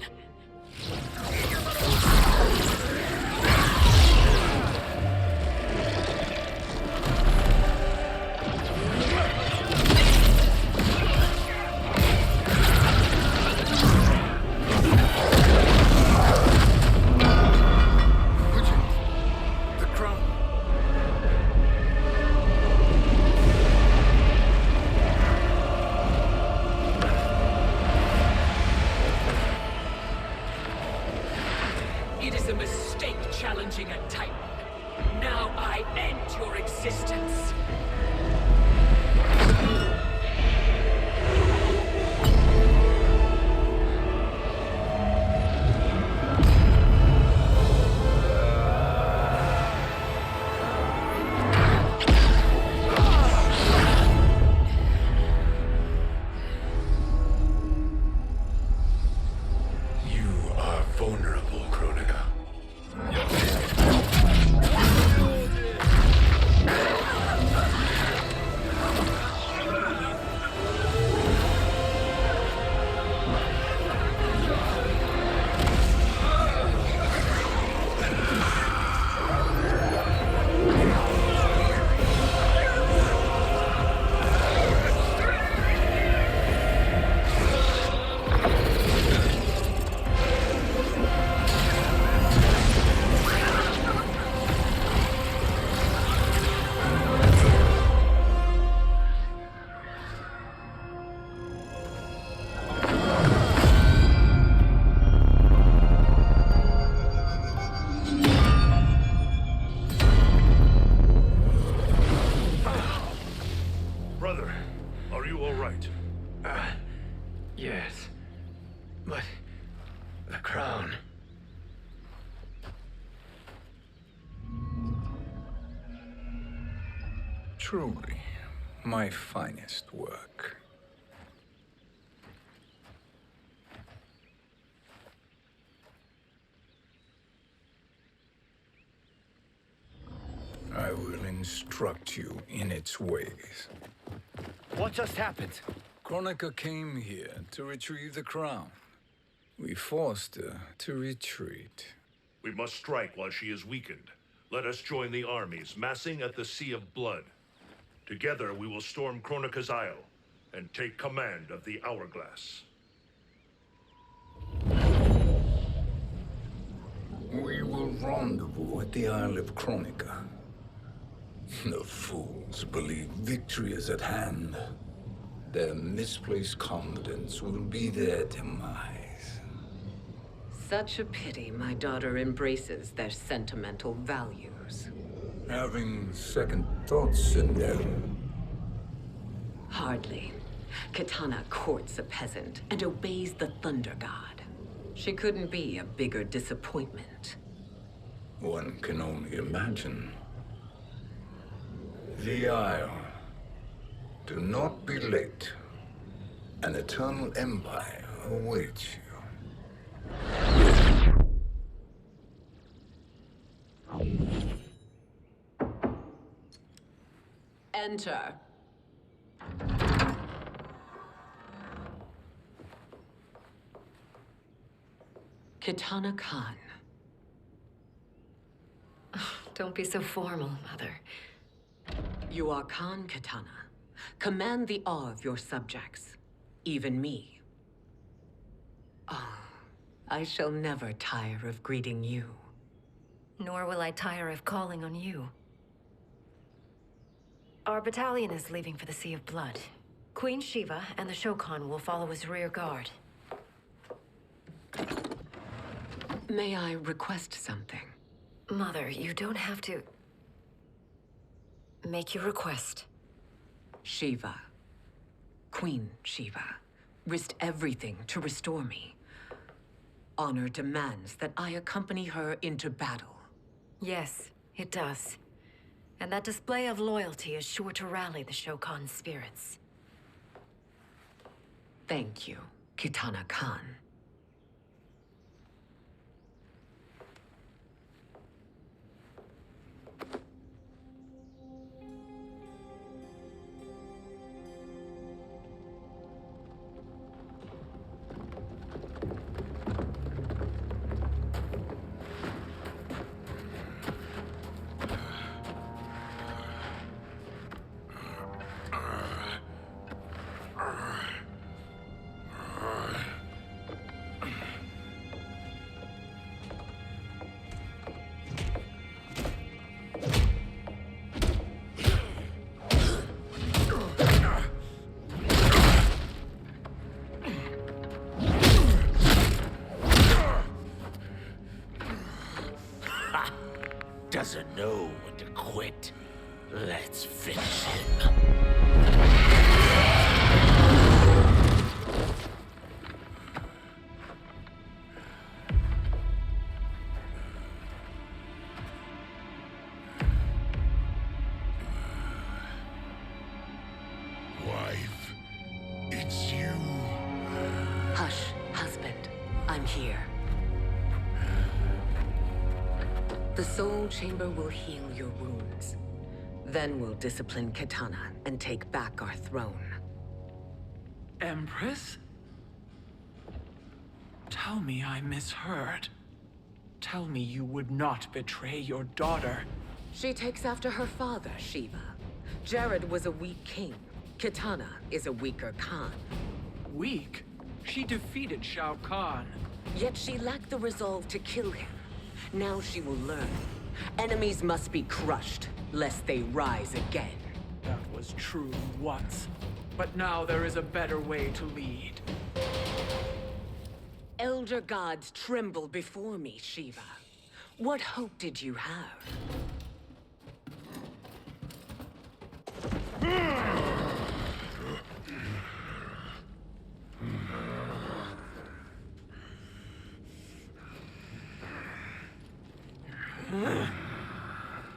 It is a mistake challenging a Titan. Now I end your existence. You are Truly, my finest work. I will instruct you in its ways. What just happened? Kronika came here to retrieve the crown. We forced her to retreat. We must strike while she is weakened. Let us join the armies, massing at the Sea of Blood. Together we will storm Kronika's Isle and take command of the Hourglass. We will rendezvous at the Isle of Kronika. The fools believe victory is at hand. Their misplaced confidence will be their demise. Such a pity my daughter embraces their sentimental values. Having second thoughts, Sindel? Hardly. Kitana courts a peasant and obeys the Thunder God. She couldn't be a bigger disappointment. One can only imagine. The Isle. Do not be late. An eternal empire awaits you. Enter. Kitana Khan. Don't be so formal, Mother. You are Khan Kitana. Command the awe of your subjects. Even me. Oh, I shall never tire of greeting you. Nor will I tire of calling on you. Our battalion is leaving for the Sea of Blood. Queen Shiva and the Shokan will follow as rear guard. May I request something? Mother, you don't have to... make your request. Shiva. Queen Shiva. Risked everything to restore me. Honor demands that I accompany her into battle. Yes, it does. And that display of loyalty is sure to rally the Shokan's spirits. Thank you, Kitana Khan. Doesn't know when to quit. Let's finish him. Wife, it's you. Hush, husband. I'm here. The Soul Chamber will heal your wounds. Then we'll discipline Kitana and take back our throne. Empress? Tell me I misheard. Tell me you would not betray your daughter. She takes after her father, Shiva. Jared was a weak king. Kitana is a weaker Khan. Weak? She defeated Shao Kahn. Yet she lacked the resolve to kill him. Now she will learn. Enemies must be crushed, lest they rise again. That was true once. But now there is a better way to lead. Elder gods tremble before me, Shiva. What hope did you have?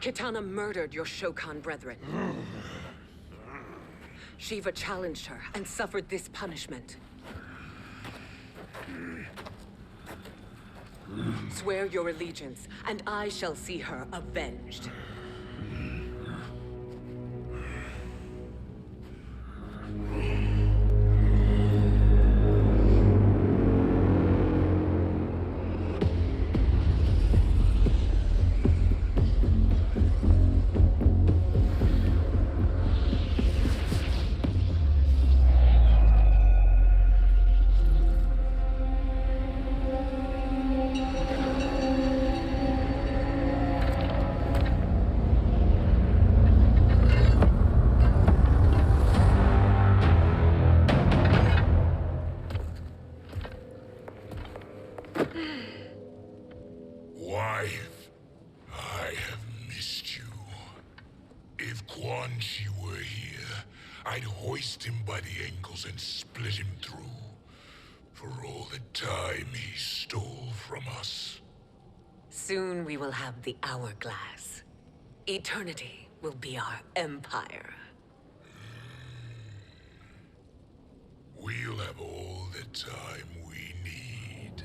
Kitana murdered your Shokan brethren. Shiva challenged her and suffered this punishment. Swear your allegiance, and I shall see her avenged. Wife, I have missed you. If Quan Chi were here, I'd hoist him by the ankles and split him through. For all the time he stole from us. Soon we will have the Hourglass. Eternity will be our empire. We'll have all the time we need.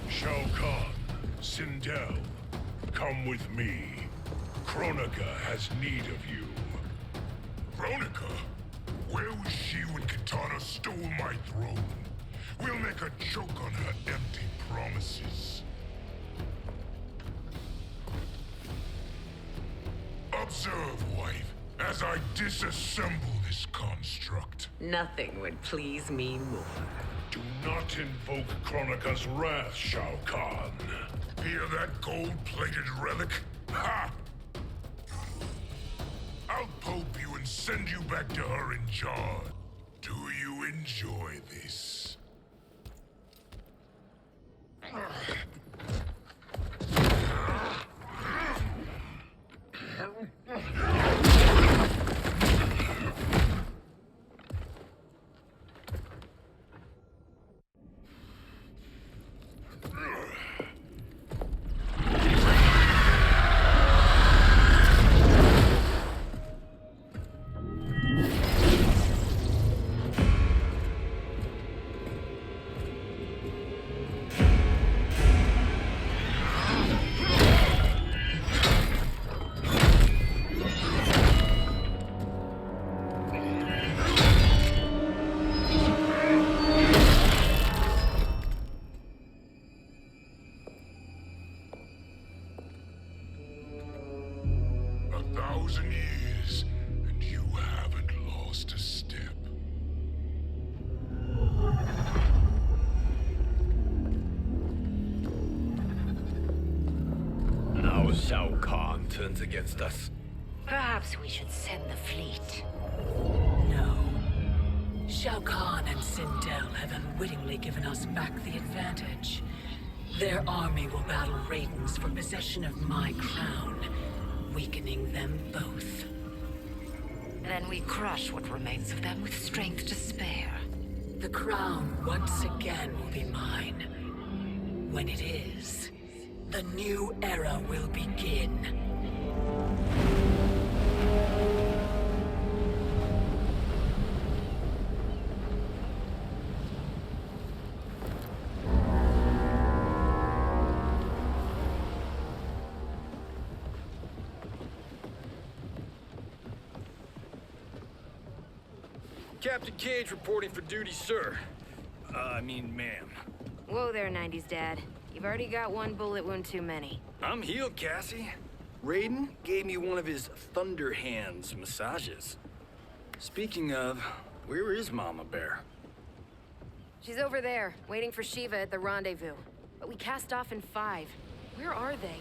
Shao Kahn, Sindel, come with me. Kronika has need of you. Kronika? Where was she when Kitana stole my throne? We'll make a joke on her empty promises. Observe, wife, as I disassemble this construct. Nothing would please me more. Do not invoke Kronika's wrath, Shao Kahn. Hear that gold-plated relic? Ha! I'll pope you and send you back to her in charge. Do you enjoy this? Years, and you haven't lost a step. Now Shao Kahn turns against us. Perhaps we should send the fleet. No. Shao Kahn and Sindel have unwittingly given us back the advantage. Their army will battle Raidens for possession of my crown, weakening them both. Then we crush what remains of them with strength to spare. The crown once again will be mine. When it is, the new era will begin. Captain Cage reporting for duty, sir. Ma'am. Whoa there, 90s Dad. You've already got one bullet wound too many. I'm healed, Cassie. Raiden gave me one of his Thunder Hands massages. Speaking of, where is Mama Bear? She's over there, waiting for Shiva at the rendezvous. But we cast off in 5. Where are they?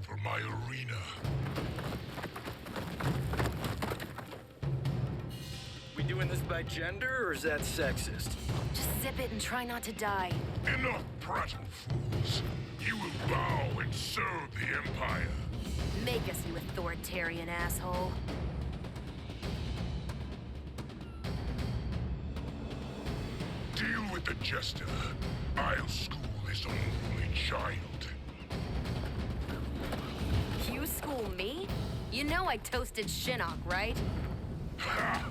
for my arena. We doing this by gender, or is that sexist? Just zip it and try not to die. Enough prattle, fools. You will bow and serve the Empire. Make us, you authoritarian asshole. Deal with the jester. I'll school this unruly child. You school me? You know I toasted Shinnok, right? Ha!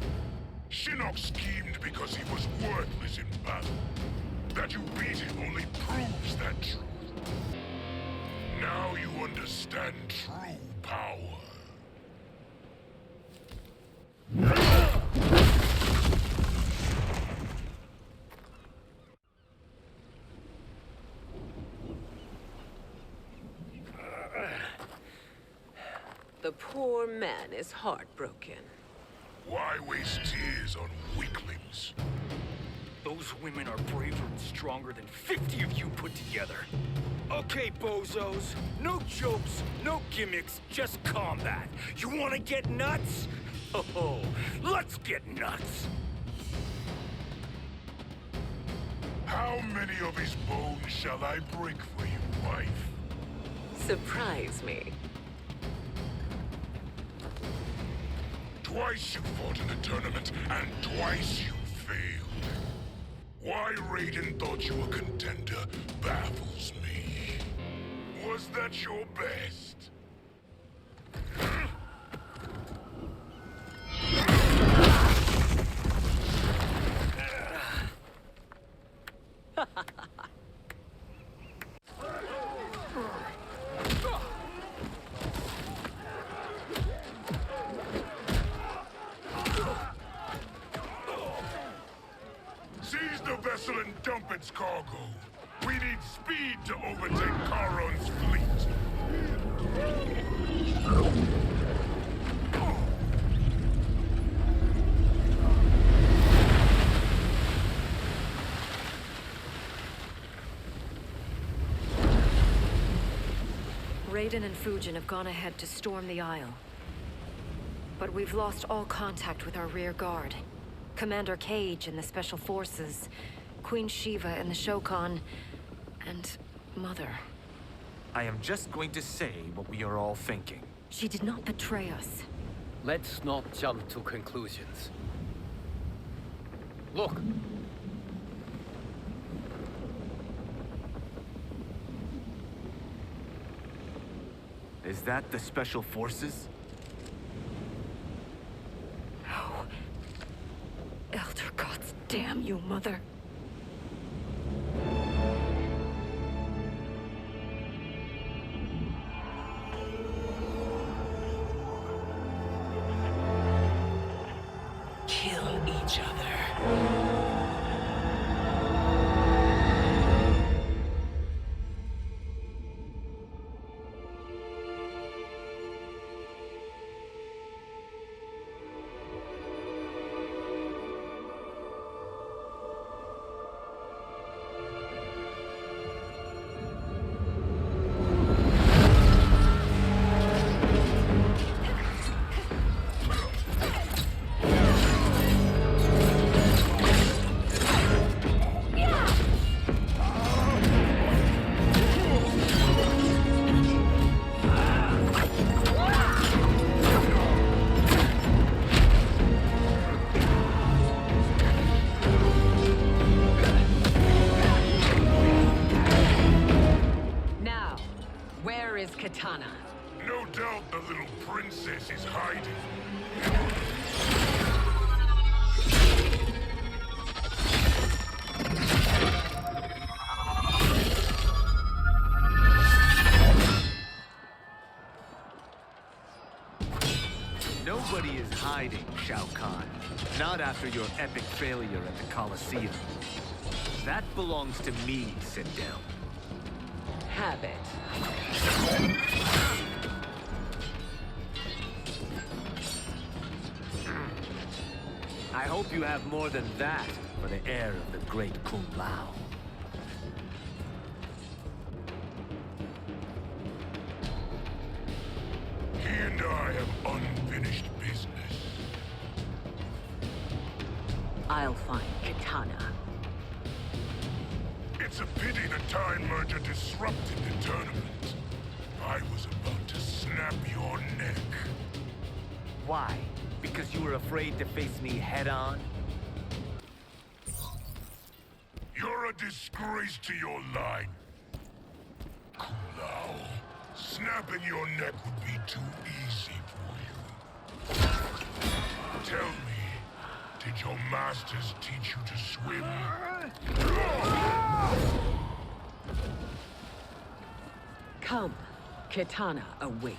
Shinnok schemed because he was worthless in battle. That you beat him only proves that truth. Now you understand true power. The poor man is heartbroken. Why waste tears on weaklings? Those women are braver and stronger than 50 of you put together. Okay, bozos. No jokes, no gimmicks, just combat. You wanna get nuts? Oh, let's get nuts! How many of his bones shall I break for you, wife? Surprise me. Twice you fought in the tournament, and twice you failed. Why Raiden thought you a contender baffles me. Was that your best? Seize the vessel and dump its cargo. We need speed to overtake Charon's fleet. Raiden and Fujin have gone ahead to storm the Isle. But we've lost all contact with our rear guard. Commander Cage and the Special Forces, Queen Shiva and the Shokan, and Mother. I am just going to say what we are all thinking. She did not betray us. Let's not jump to conclusions. Look! Is that the Special Forces? No. Elder gods damn you, Mother. Kill each other. Katana. No doubt the little princess is hiding. Nobody is hiding, Shao Kahn. Not after your epic failure at the Colosseum. That belongs to me, Sindel. Have it. I hope you have more than that for the heir of the great Kung Lao. I'll find Kitana. It's a pity the Time Merger disrupted the tournament. I was about to snap your neck. Why? Because you were afraid to face me head-on? You're a disgrace to your line. Kulao, snapping your neck would be too easy for you. Tell me, did your masters teach you to swim? Come, Kitana awaits.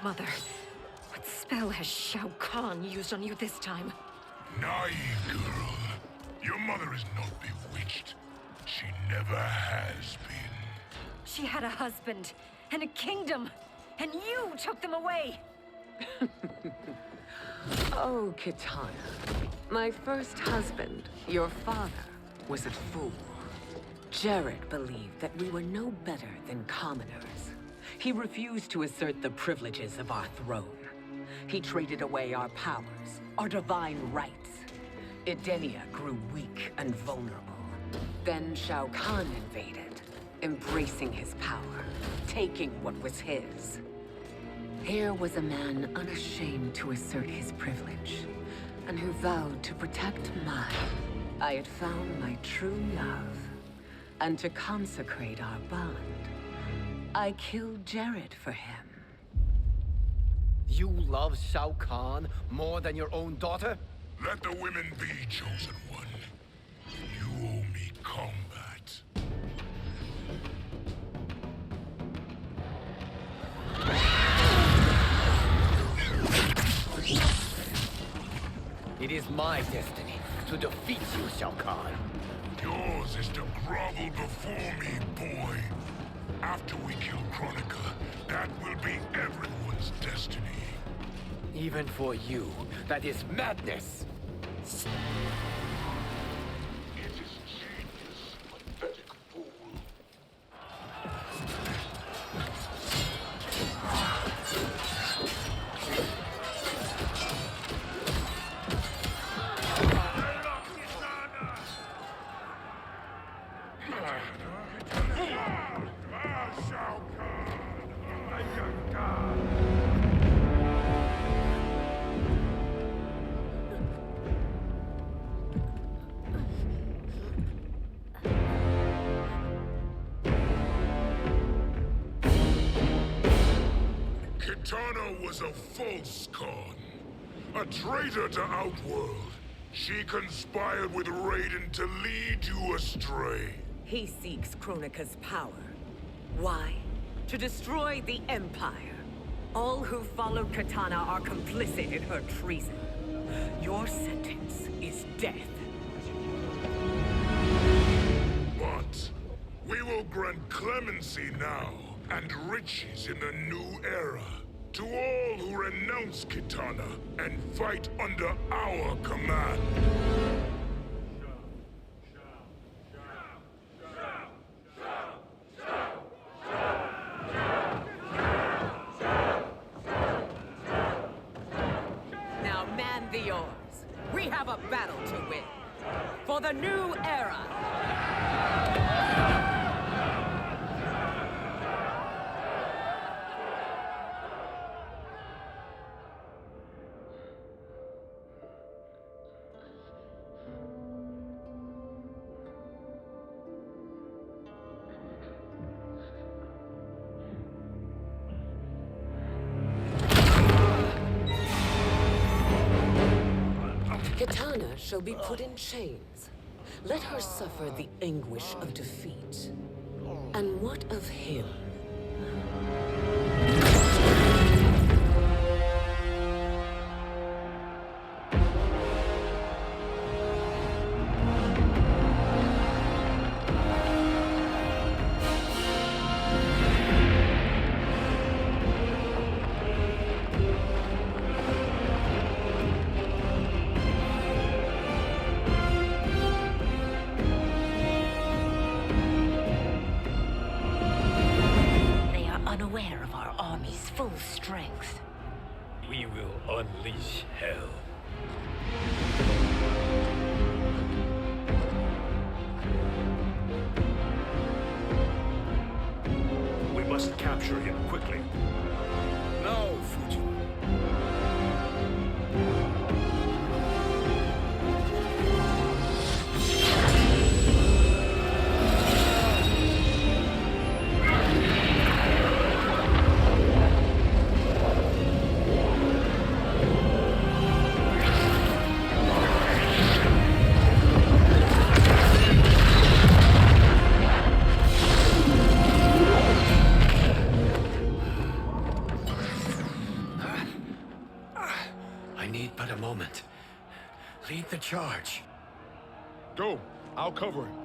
Mother, what spell has Shao Kahn used on you this time? Naive girl. Your mother is not bewitched. She never has been. She had a husband and a kingdom, and you took them away! Oh, Kitana. My first husband, your father, was a fool. Jared believed that we were no better than commoners. He refused to assert the privileges of our throne. He traded away our powers, our divine rights. Edenia grew weak and vulnerable. Then Shao Kahn invaded, embracing his power, taking what was his. Here was a man unashamed to assert his privilege, and who vowed to protect mine. I had found my true love, and to consecrate our bond, I killed Jared for him. You love Shao Kahn more than your own daughter? Let the women be, chosen one. You owe me combat. It is my destiny to defeat you, Shao Kahn. Yours is to grovel before me, boy. After we kill Kronika, that will be everyone's destiny. Even for you, that is madness. It is genius, pathetic fool. Kitana was a false Khan, a traitor to Outworld. She conspired with Raiden to lead you astray. He seeks Kronika's power. Why? To destroy the Empire. All who followed Kitana are complicit in her treason. Your sentence is death. But we will grant clemency now and riches in the new era to all who renounce Kitana and fight under our command. Now man the oars. We have a battle to win. For the new era. Kitana shall be put in chains. Let her suffer the anguish of defeat. And what of him? Strength. We will unleash hell. We must capture him quickly. Now, Fujin. Lead the charge. Go. I'll cover him.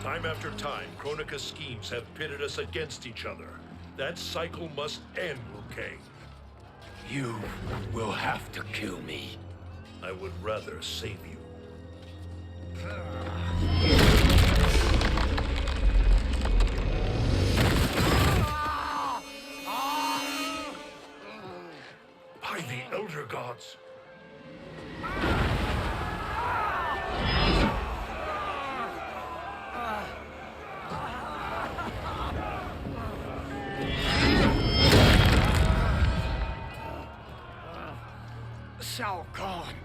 Time after time, Kronika's schemes have pitted us against each other. That cycle must end, Liu Kang. You will have to kill me. I would rather save you. By the Elder Gods. Shao Kahn.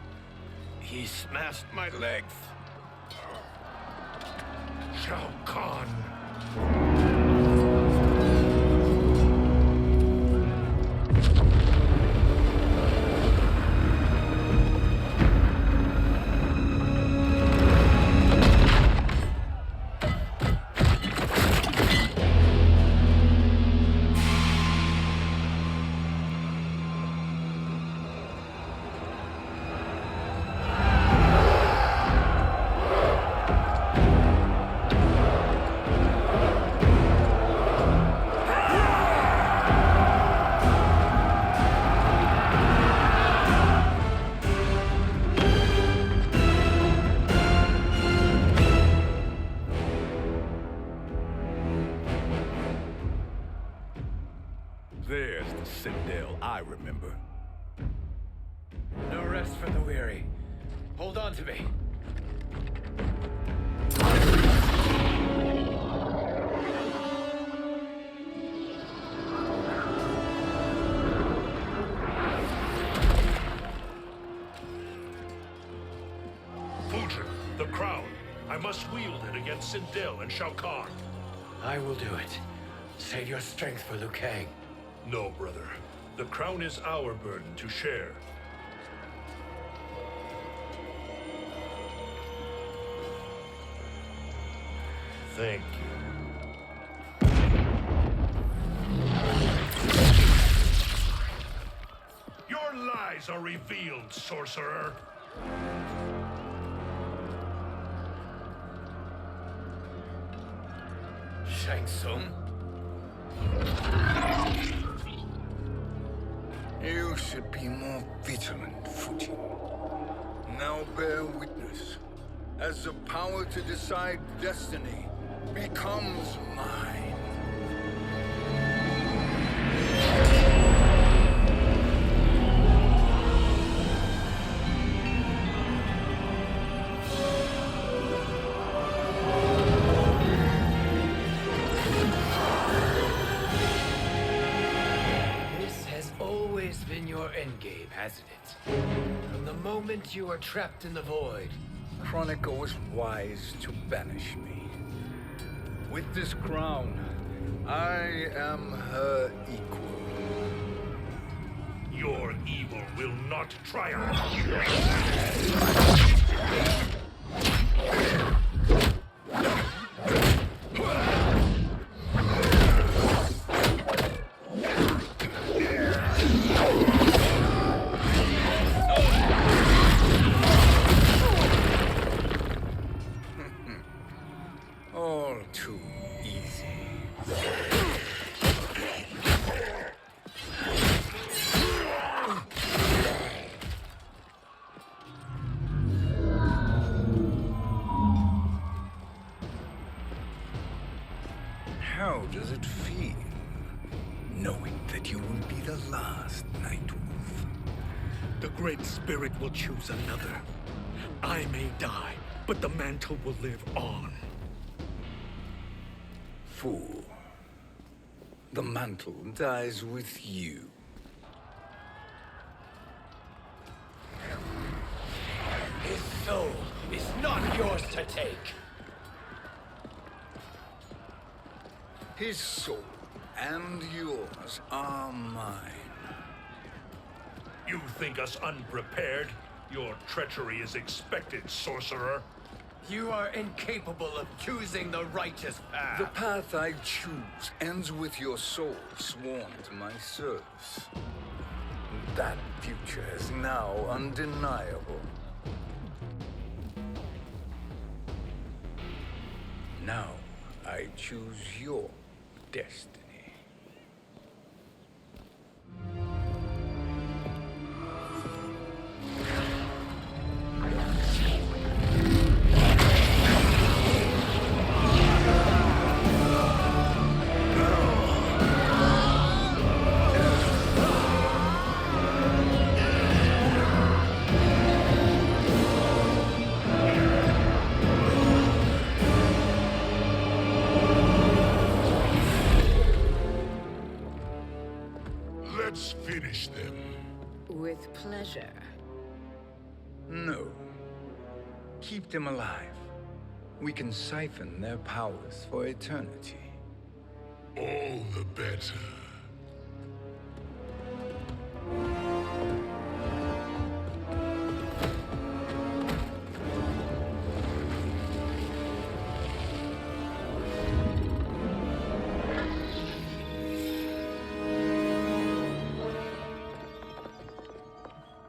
He smashed my legs. Shao Kahn. There's the Citadel I remember. No rest for the weary. Hold on to me. Fujin, the crown. I must wield it against Sindel and Shao Kahn. I will do it. Save your strength for Liu Kang. No, brother. The crown is our burden to share. Thank you. Your lies are revealed, sorcerer. Shang Tsung? You should be more vigilant, Fujin. Now bear witness, as the power to decide destiny becomes mine. Endgame, hasn't it? From the moment you were trapped in the void. Kronika was wise to banish me. With this crown, I am her equal. Your evil will not triumph. All too easy. How does it feel, knowing that you will be the last Nightwolf? The Great Spirit will choose another. I may die, but the mantle will live on. Fool. The mantle dies with you. His soul is not yours to take. His soul and yours are mine. You think us unprepared? Your treachery is expected, sorcerer. You are incapable of choosing the righteous path. The path I choose ends with your soul sworn to my service. That future is now undeniable. Now I choose your destiny. Let's finish them. With pleasure. No. Keep them alive. We can siphon their powers for eternity. All the better.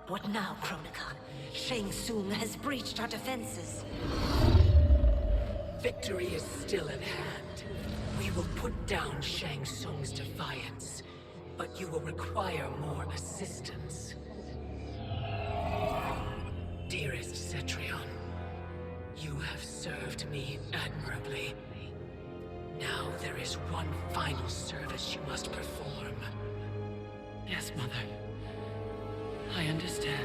What now, Kronika? Shang Tsung has breached our defenses. Victory is still in hand. We will put down Shang Tsung's defiance, but you will require more assistance. Dearest Cetrion, you have served me admirably. Now there is one final service you must perform. Yes, Mother. I understand.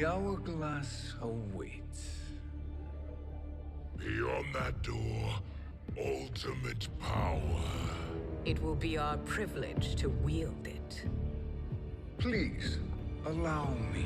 The Hourglass awaits. Beyond that door, ultimate power. It will be our privilege to wield it. Please, allow me.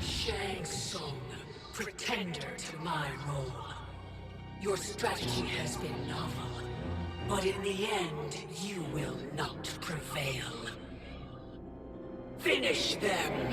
Shang Tsung, pretender to my role. Your strategy has been novel, but in the end, you will not prevail. Finish them!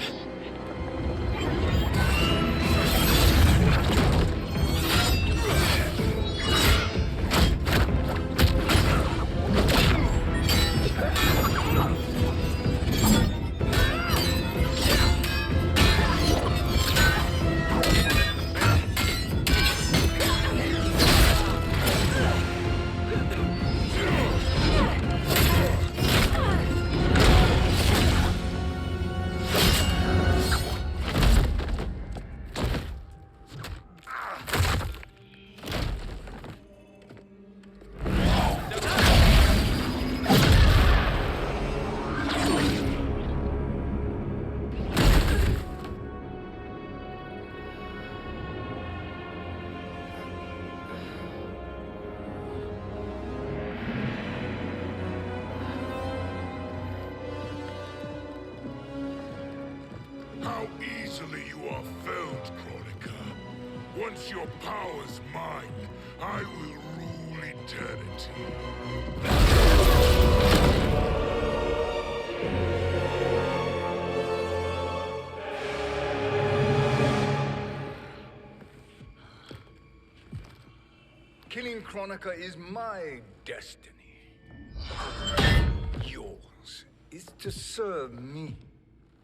How easily you are felled, Kronika. Once your power's mine, I will rule eternity. Killing Kronika is my destiny. Yours is to serve me,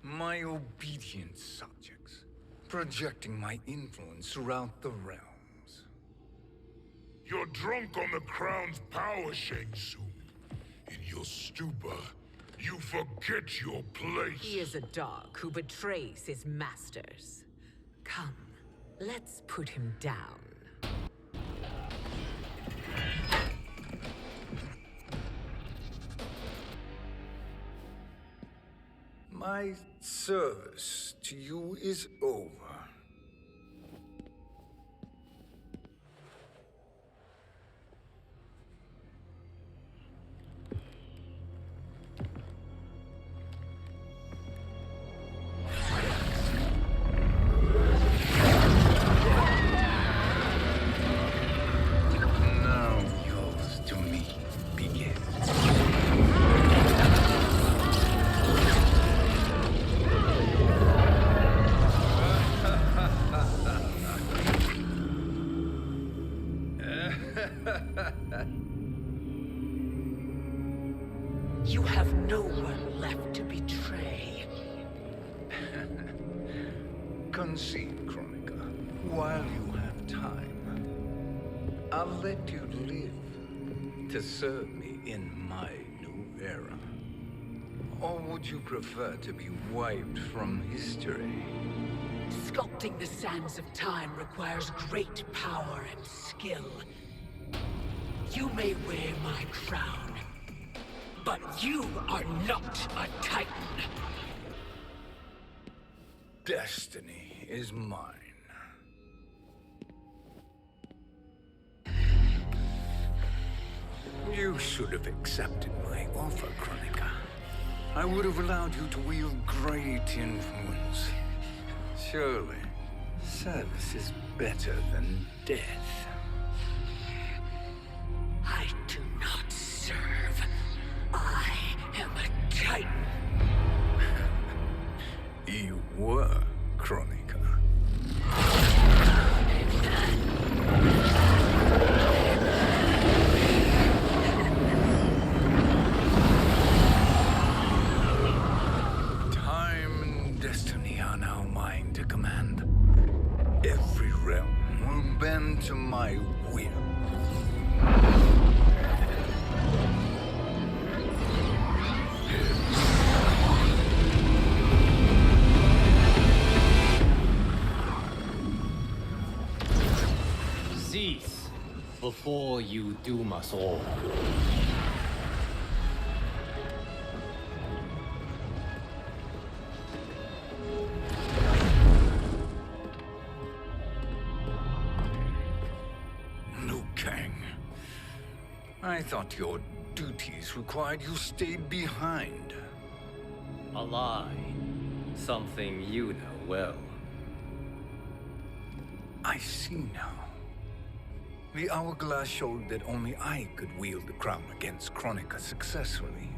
my obedient subjects, projecting my influence throughout the realms. You're drunk on the crown's power, Shang Tsung. In your stupor, you forget your place. He is a dog who betrays his masters. Come, let's put him down. My service to you is over. Now yours to me begins. You have no one left to betray. Concede, Kronika, while you have time. I'll let you live to serve me in my new era. Or would you prefer to be wiped from history? Sculpting the sands of time requires great power and skill. You may wear my crown, but you are not a Titan. Destiny is mine. You should have accepted my offer, Kronika. I would have allowed you to wield great influence. Surely, service is better than death. I do not serve. I am a Titan. You were, Kronika. Time and destiny are now mine to command. Every realm will bend to my before you doom us all. Liu Kang. I thought your duties required you stayed behind. A lie. Something you know well. I see now. The Hourglass showed that only I could wield the crown against Kronika successfully.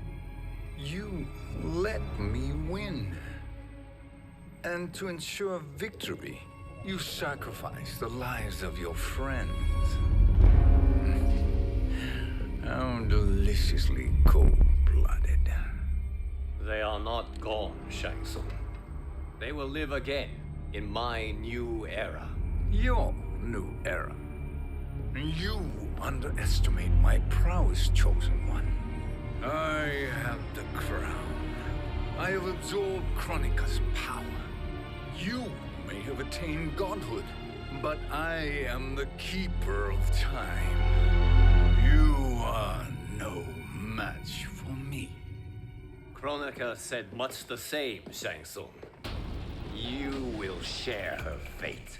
You let me win. And to ensure victory, you sacrificed the lives of your friends. How deliciously cold-blooded. They are not gone, Shang Tsung. They will live again in my new era. Your new era. You underestimate my prowess, Chosen One. I have the crown. I have absorbed Kronika's power. You may have attained godhood, but I am the keeper of time. You are no match for me. Kronika said much the same, Shang Tsung. You will share her fate.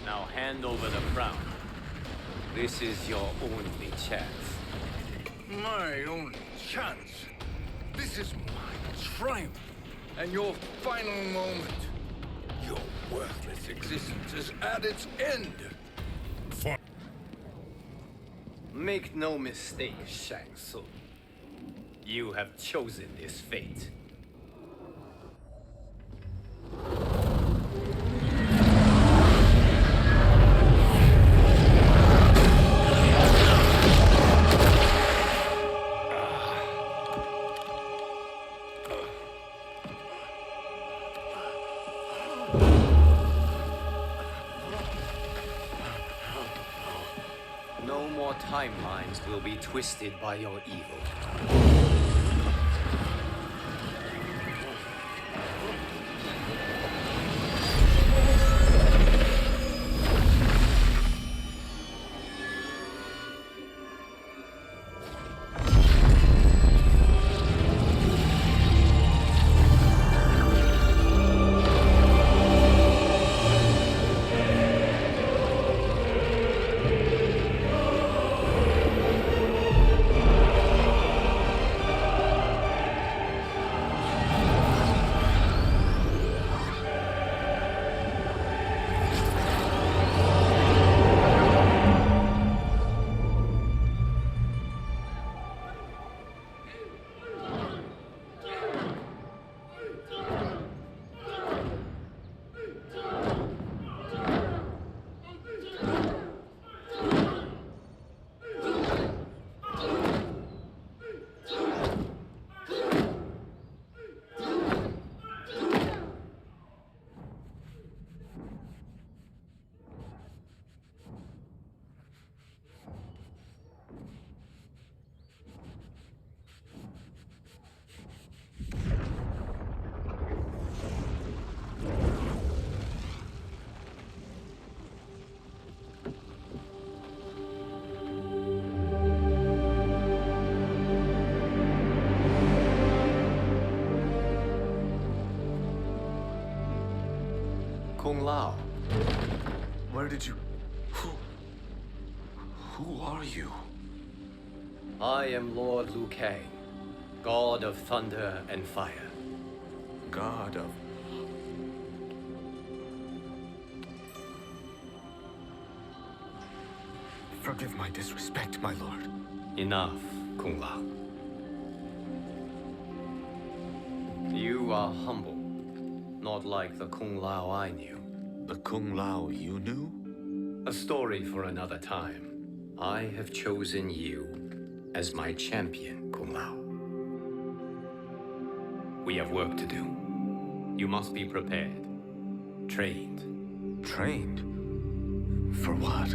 Now hand over the crown. This is your only chance. My only chance? This is my triumph, and your final moment. Your worthless existence is at its end. Make no mistake, Shang Tsung. You have chosen this fate. No more timelines will be twisted by your evil. Kung Lao. Where did you... Who are you? I am Lord Liu Kang, God of Thunder and Fire. God of... Forgive my disrespect, my lord. Enough, Kung Lao. You are humble, not like the Kung Lao I knew. The Kung Lao you knew? A story for another time. I have chosen you as my champion, Kung Lao. We have work to do. You must be prepared. Trained. Trained? For what?